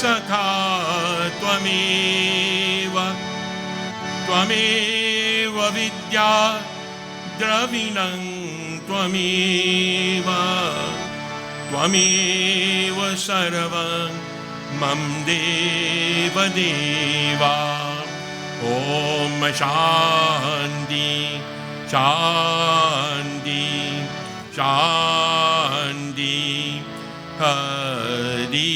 सखा त्वमेव त्वमेव विद्या द्रविणं त्वमेव त्वमेव सर्वं मम देव देवा ॐ शान्ति शान्ति शान्ति हरि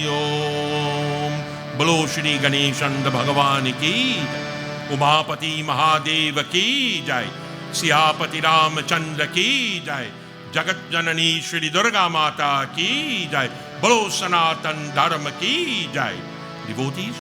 ओम। बोलो श्री गणेश भगवान की जय, उमापति महादेव की जय, सियापति रामचंद्र की जय, जगत जननी श्री दुर्गा माता की जय, बोलो सनातन धर्म की जय। डिवोटीज,